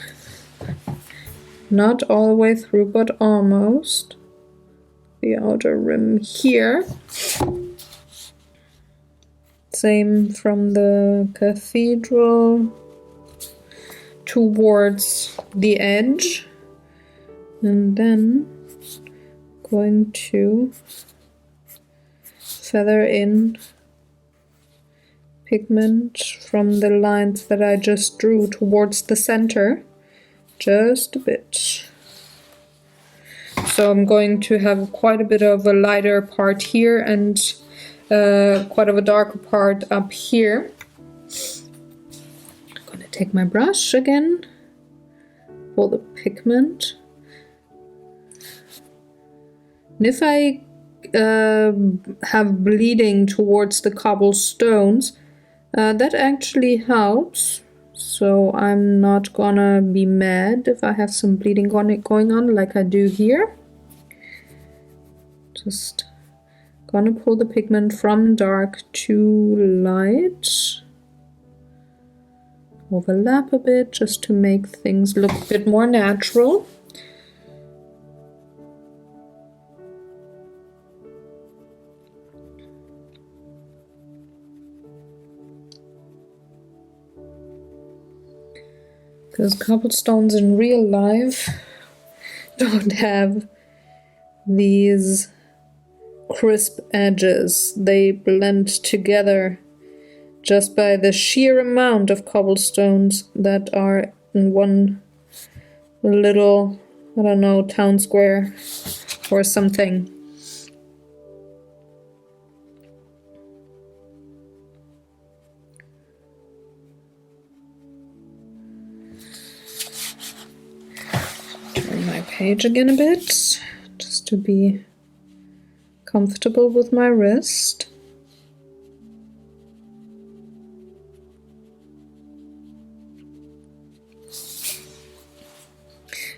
not all the way through, but almost, the outer rim here. Same from the cathedral towards the edge, and then going to feather in pigment from the lines that I just drew towards the center, just a bit. So I'm going to have quite a bit of a lighter part here and quite of a darker part up here. I'm going to take my brush again, pull the pigment. And if I have bleeding towards the cobblestones, that actually helps, so I'm not gonna be mad if I have some bleeding going on like I do here. Just gonna pull the pigment from dark to light, overlap a bit just to make things look a bit more natural. Because cobblestones in real life don't have these crisp edges. They blend together just by the sheer amount of cobblestones that are in one little, I don't know, town square or something. Page again a bit, just to be comfortable with my wrist.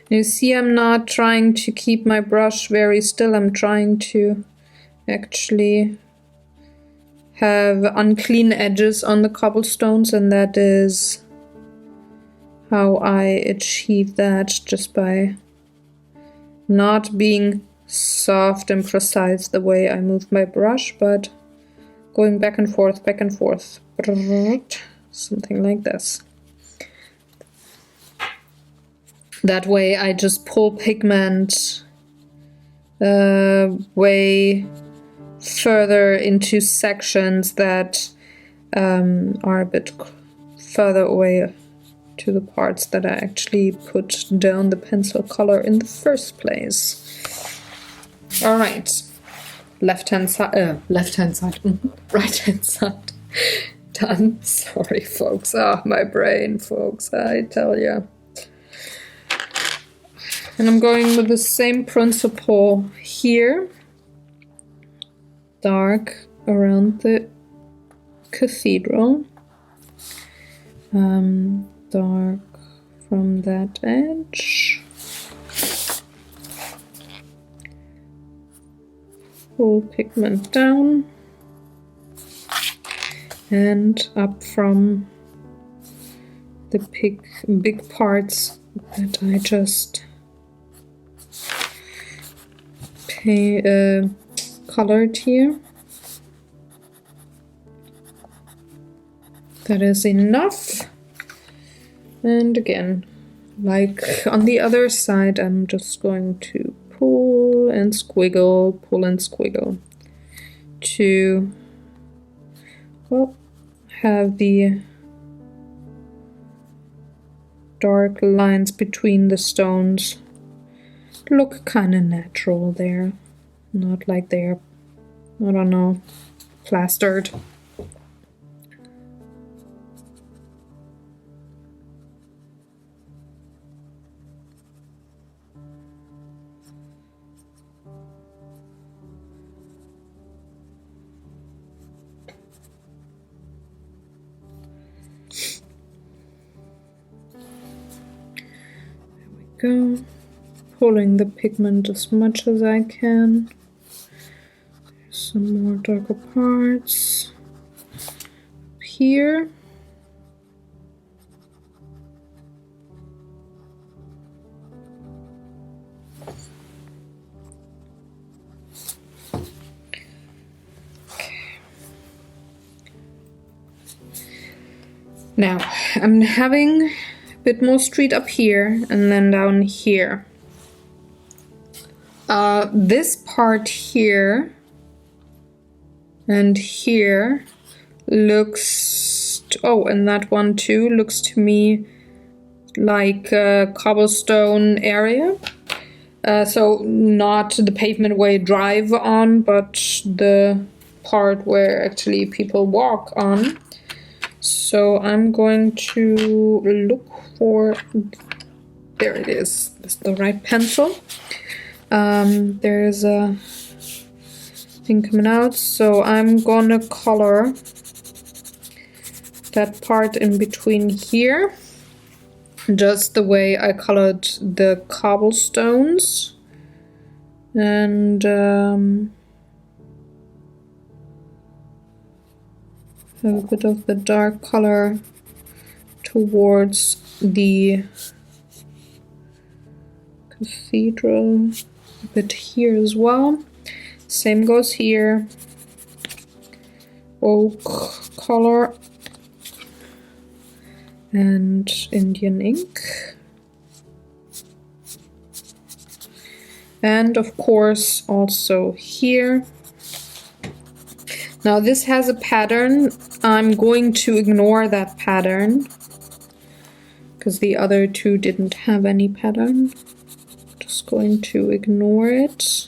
You see, I'm not trying to keep my brush very still. I'm trying to actually have unclean edges on the cobblestones, and that is how I achieve that, just by not being soft and precise the way I move my brush, but going back and forth, something like this. That way I just pull pigment way further into sections that are a bit further away to the parts that I actually put down the pencil color in the first place. All right, right hand side, done. Sorry, folks. Oh, my brain, folks, I tell ya. And I'm going with the same principle here. Dark around the cathedral. Dark from that edge. Pull pigment down. And up from the big parts that I just colored here. That is enough. And again, like on the other side, I'm just going to pull and squiggle to, well, have the dark lines between the stones look kind of natural there. Not like they're, I don't know, plastered. Go, pulling the pigment as much as I can. There's some more darker parts up here. Okay. Now I'm having bit more street up here and then down here. This part here and here looks, oh, and that one too looks to me like a cobblestone area. So not the pavement way drive on, but the part where actually people walk on. So I'm going to look for, there it is, this is the right pencil. There's a thing coming out, so I'm gonna color that part in between here, just the way I colored the cobblestones. And have a bit of the dark color towards the cathedral, a bit here as well. Same goes here. Oak color and Indian ink. And of course also here. Now this has a pattern. I'm going to ignore that pattern because the other two didn't have any pattern. Just going to ignore it.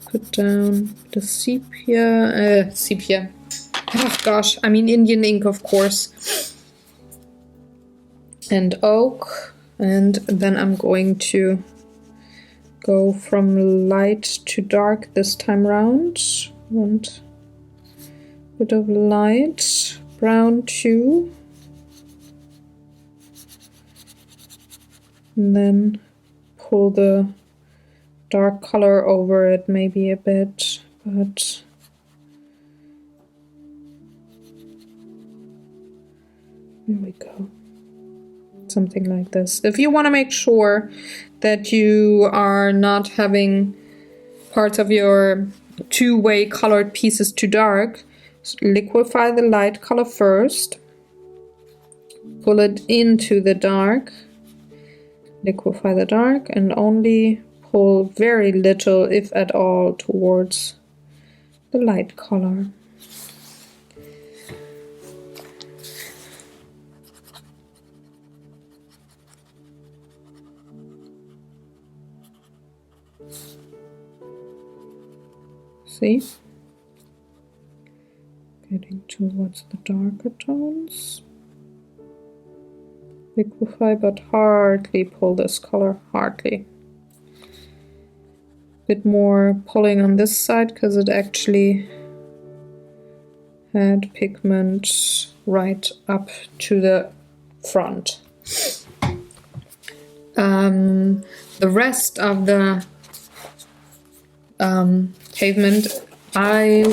Put down the sepia. Oh gosh, I mean Indian ink, of course. And oak. And then I'm going to go from light to dark this time round. And bit of light, brown too, and then pull the dark color over it maybe a bit, but there we go, something like this. If you want to make sure that you are not having parts of your two-way colored pieces too dark, liquefy the light color first, pull it into the dark, liquefy the dark and only pull very little, if at all, towards the light color. See? Getting towards the darker tones. Liquefy, but hardly pull this color, hardly. Bit more pulling on this side because it actually had pigment right up to the front. The rest of the pavement, I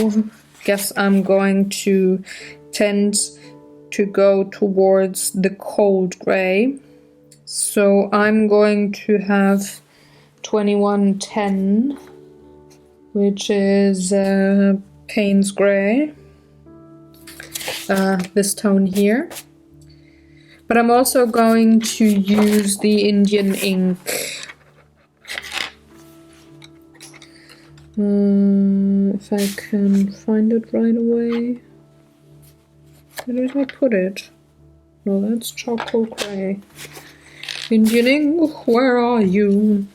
guess I'm going to tend to go towards the cold gray. So I'm going to have 2110, which is Payne's gray, this tone here. But I'm also going to use the Indian ink. If I can find it right away. Where did I put it? No, that's charcoal gray. Indian ink, where are you?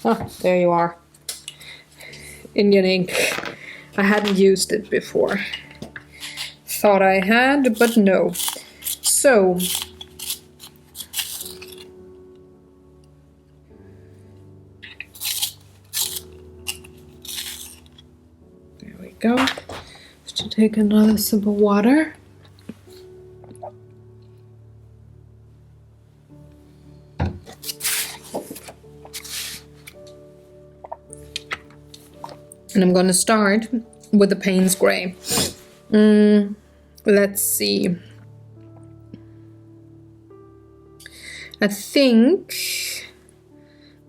Ah, there you are. Indian ink. I hadn't used it before. Thought I had, but no. So, there we go. Just to take another sip of water. And I'm going to start with the Payne's gray. Let's see. I think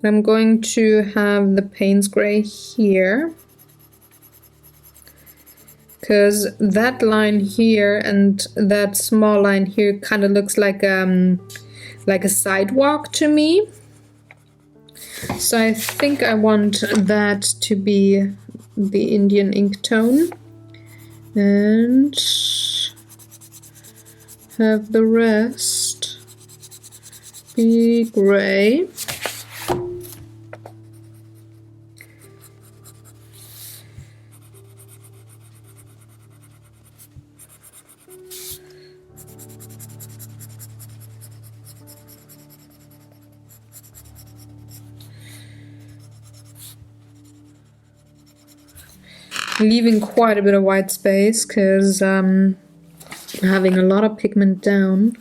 I'm going to have the Payne's gray here, because that line here and that small line here kind of looks like a sidewalk to me. So I think I want that to be the Indian ink tone and have the rest be gray. Leaving quite a bit of white space because I'm having a lot of pigment down.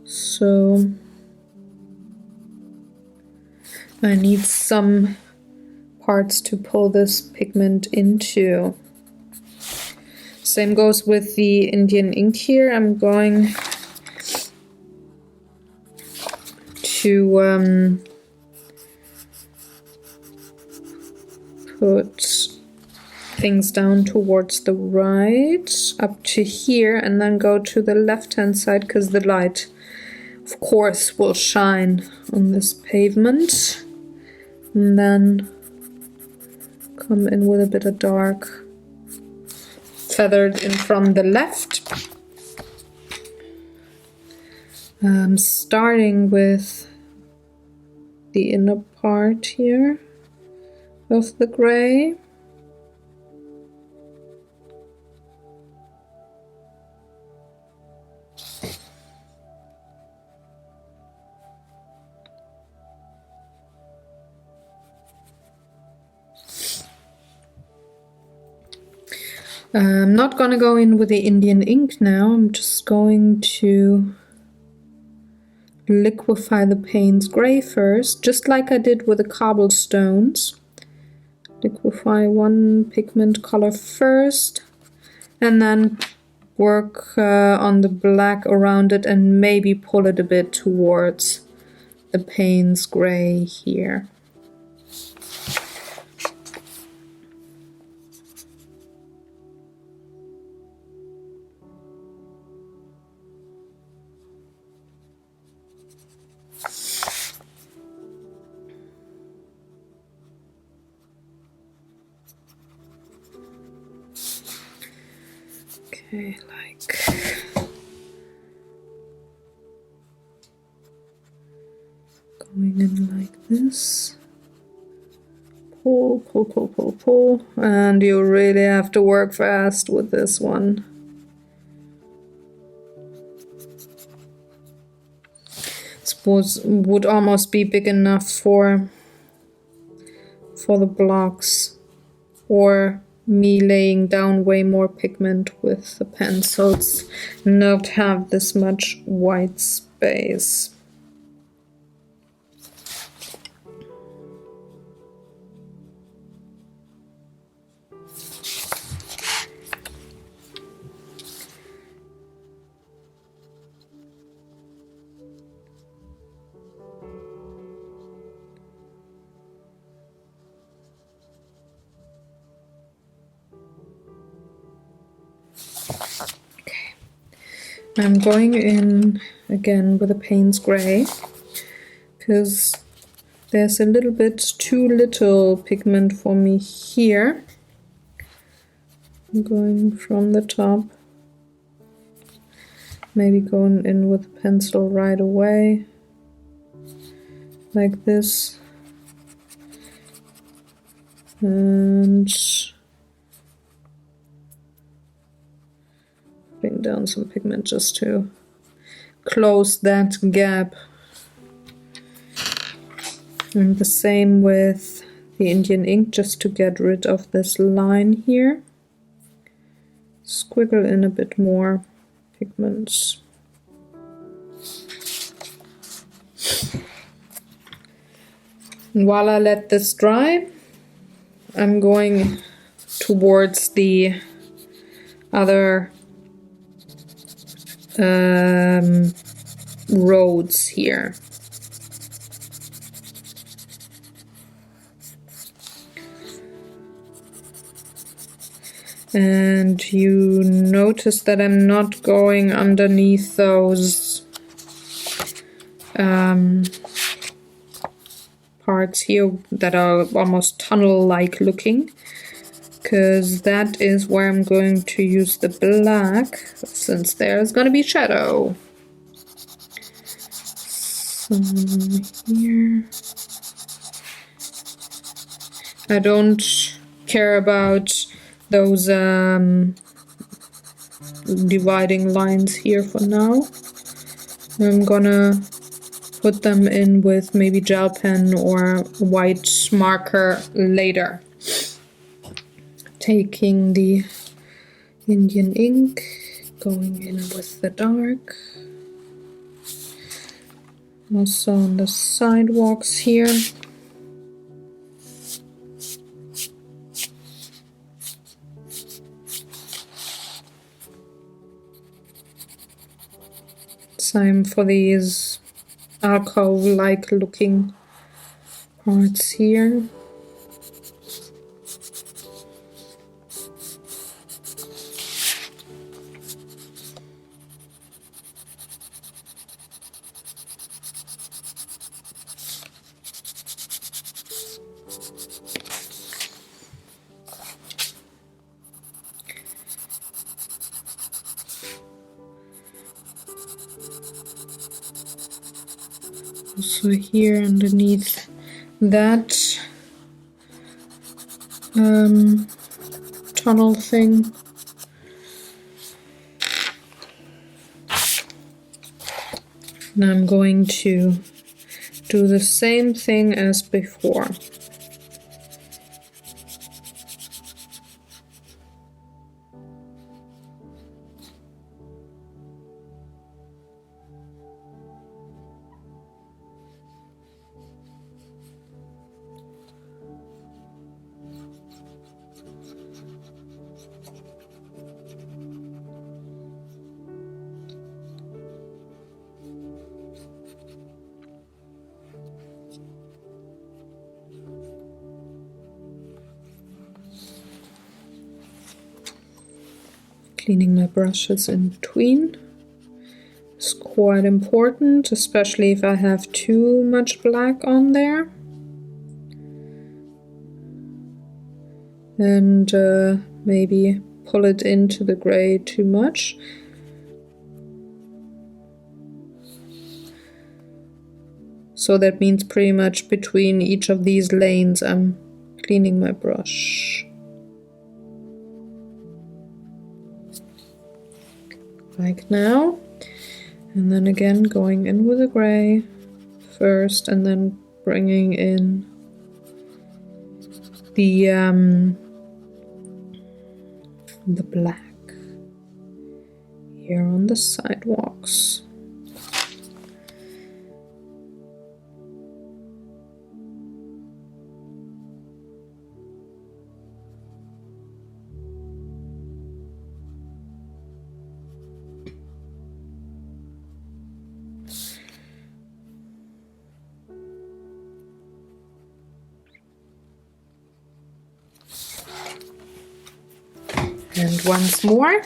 So I need some parts to pull this pigment into. Same goes with the Indian ink here. I'm going to put things down towards the right up to here and then go to the left hand side because the light of course will shine on this pavement, and then come in with a bit of dark feathered in from the left. Starting with the inner part here of the gray. I'm not going to go in with the Indian ink now. I'm just going to liquefy the Payne's gray first, just like I did with the cobblestones. Liquefy one pigment color first and then work on the black around it and maybe pull it a bit towards the Payne's gray here. Okay, like going in like this. Pull, pull, pull, pull, pull. And you really have to work fast with this one. This would almost be big enough for the blocks, or me laying down way more pigment with the pencils, not have this much white space. I'm going in again with a Payne's Grey, because there's a little bit too little pigment for me here. I'm going from the top, maybe going in with a pencil right away, like this, and bring down some pigment just to close that gap. And the same with the Indian ink, just to get rid of this line here. Squiggle in a bit more pigments. And while I let this dry, I'm going towards the other roads here. And you notice that I'm not going underneath those parts here that are almost tunnel-like looking, because that is where I'm going to use the black, since there's going to be shadow. Some here. I don't care about those dividing lines here for now. I'm gonna put them in with maybe gel pen or white marker later. Taking the Indian ink, going in with the dark. Also on the sidewalks here. Same for these alcove-like looking parts here. Also here underneath that tunnel thing. And I'm going to do the same thing as before. Cleaning my brushes in between is quite important, especially if I have too much black on there. And maybe pull it into the gray too much. So that means pretty much between each of these lanes I'm cleaning my brush. Like now. And then again going in with the gray first and then bringing in the black here on the sidewalks. And once more.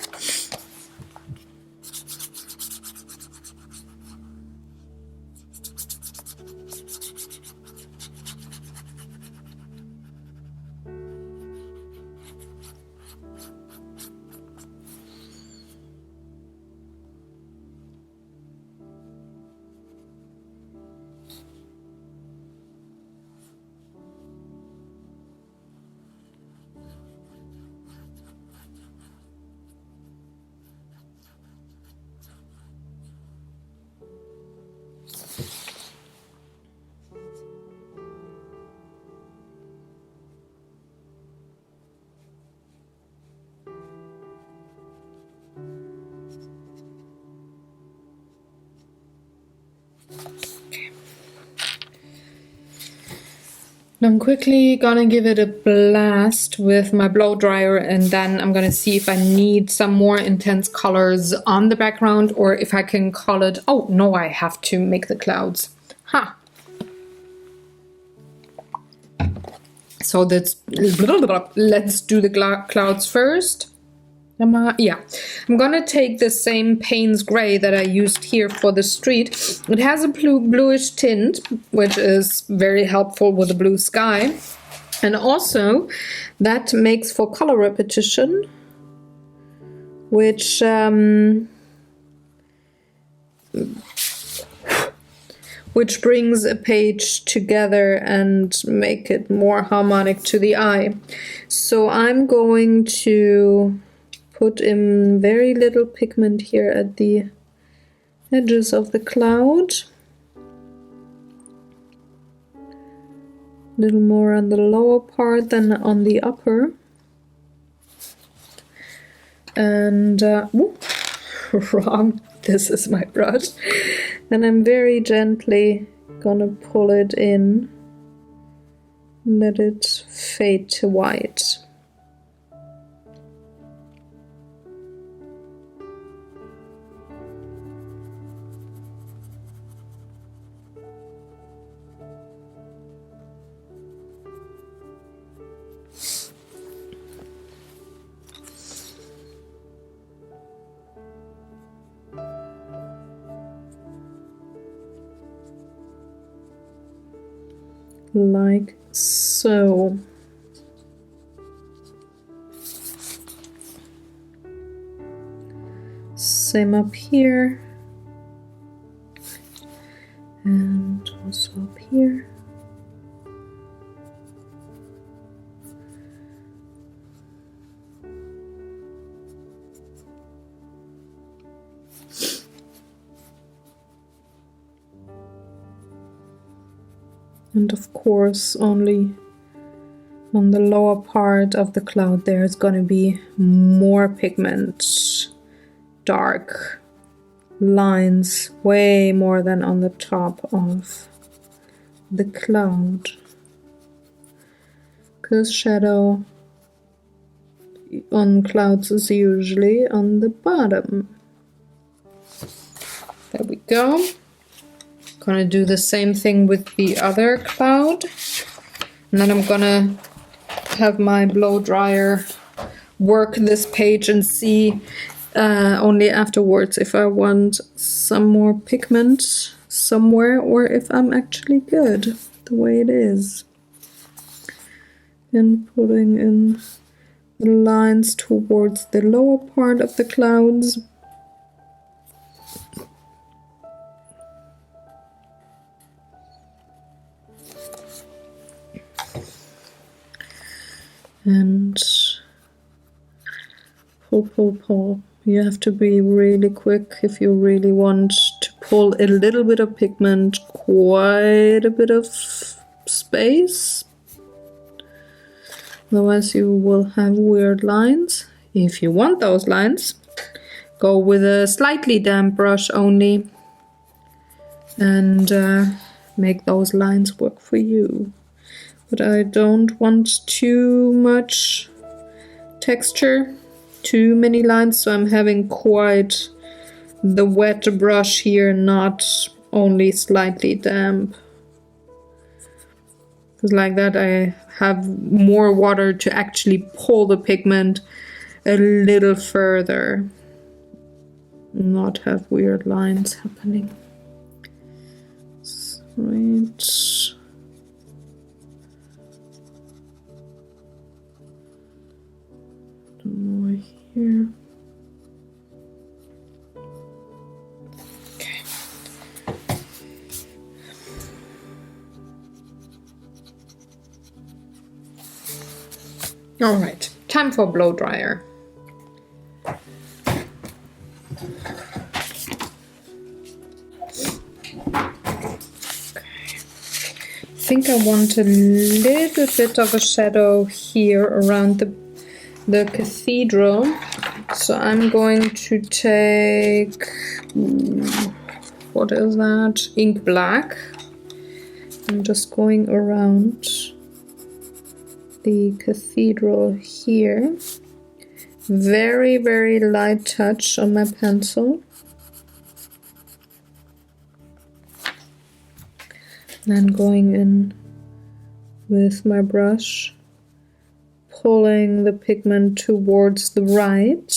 I'm quickly gonna give it a blast with my blow dryer, and then I'm gonna see if I need some more intense colors on the background or if I can call it. Oh no, I have to make the clouds. Ha! So let's do the clouds first. Yeah, I'm gonna take the same Payne's gray that I used here for the street. It has a bluish tint, which is very helpful with the blue sky. And also, that makes for color repetition, which brings a page together and make it more harmonic to the eye. So I'm going to put in very little pigment here at the edges of the cloud. A little more on the lower part than on the upper. And, wrong, this is my brush. And I'm very gently gonna pull it in, let it fade to white. Like so. Same up here. And also up here. And of course, only on the lower part of the cloud there's going to be more pigment, dark lines, way more than on the top of the cloud. Because shadow on clouds is usually on the bottom. There we go. Gonna do the same thing with the other cloud, and then I'm gonna have my blow dryer work this page and see only afterwards if I want some more pigment somewhere or if I'm actually good the way it is. And putting in the lines towards the lower part of the clouds. And pull. You have to be really quick if you really want to pull a little bit of pigment, quite a bit of space. Otherwise you will have weird lines. If you want those lines, go with a slightly damp brush only and make those lines work for you. But I don't want too much texture, too many lines, so I'm having quite the wet brush here, not only slightly damp. Because like that I have more water to actually pull the pigment a little further, not have weird lines happening. Right. More here. Okay. All right, time for blow dryer. I think I want a little bit of a shadow here around the cathedral, so I'm going to take, what is that, ink black. I'm just going around the cathedral here, very, very light touch on my pencil. Then going in with my brush, pulling the pigment towards the right.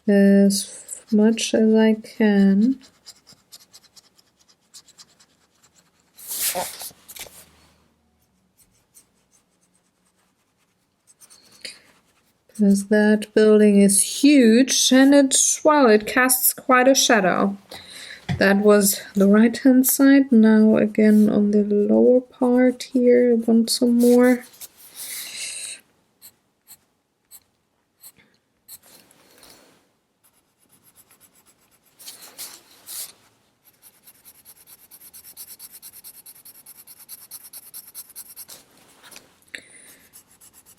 As much as I can. Because that building is huge and it casts quite a shadow. That was the right hand side. Now again on the lower part here, I want some more.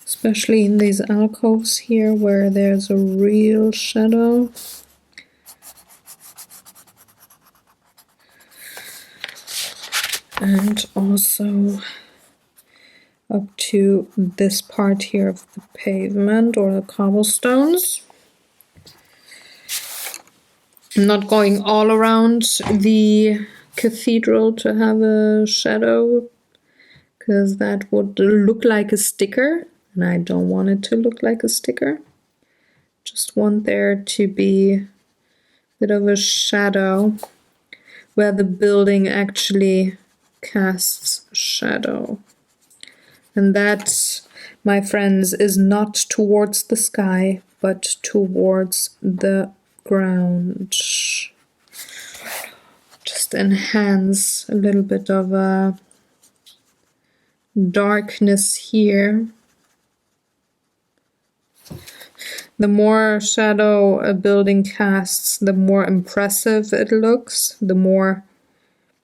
Especially in these alcoves here where there's a real shadow. And also up to this part here of the pavement or the cobblestones. I'm not going all around the cathedral to have a shadow, because that would look like a sticker. And I don't want it to look like a sticker. Just want there to be a bit of a shadow where the building actually casts shadow. And that, my friends, is not towards the sky, but towards the ground. Just enhance a little bit of a darkness here. The more shadow a building casts, the more impressive it looks, the more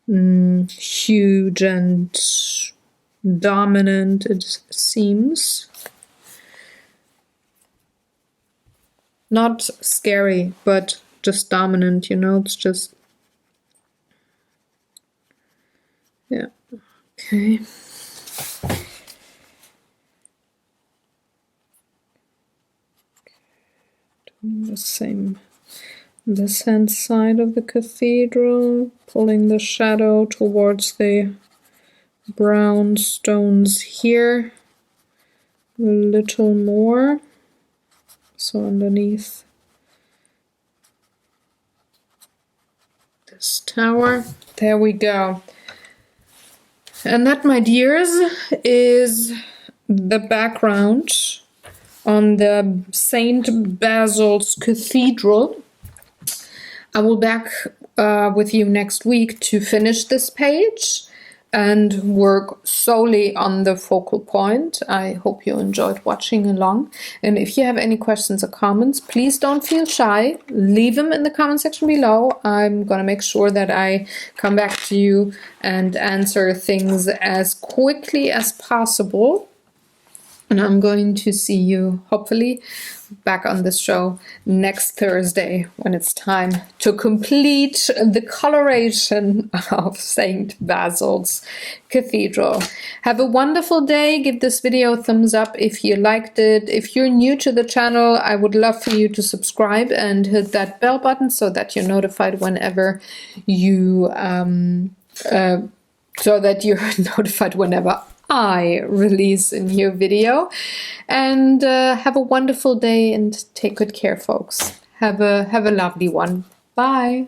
huge and dominant it seems. Not scary, but just dominant, you know, it's just, yeah, okay. The same this hand side of the cathedral, pulling the shadow towards the brown stones here a little more, so underneath this tower. There we go. And that, my dears, is the background on the Saint Basil's Cathedral. I will be back with you next week to finish this page and work solely on the focal point. I hope you enjoyed watching along. And if you have any questions or comments, please don't feel shy. Leave them in the comment section below. I'm gonna make sure that I come back to you and answer things as quickly as possible. And I'm going to see you, hopefully, back on this show next Thursday when it's time to complete the coloration of St. Basil's Cathedral. Have a wonderful day. Give this video a thumbs up if you liked it. If you're new to the channel, I would love for you to subscribe and hit that bell button so that you're notified whenever you I release a new video. And have a wonderful day and take good care, folks. Have a lovely one. Bye.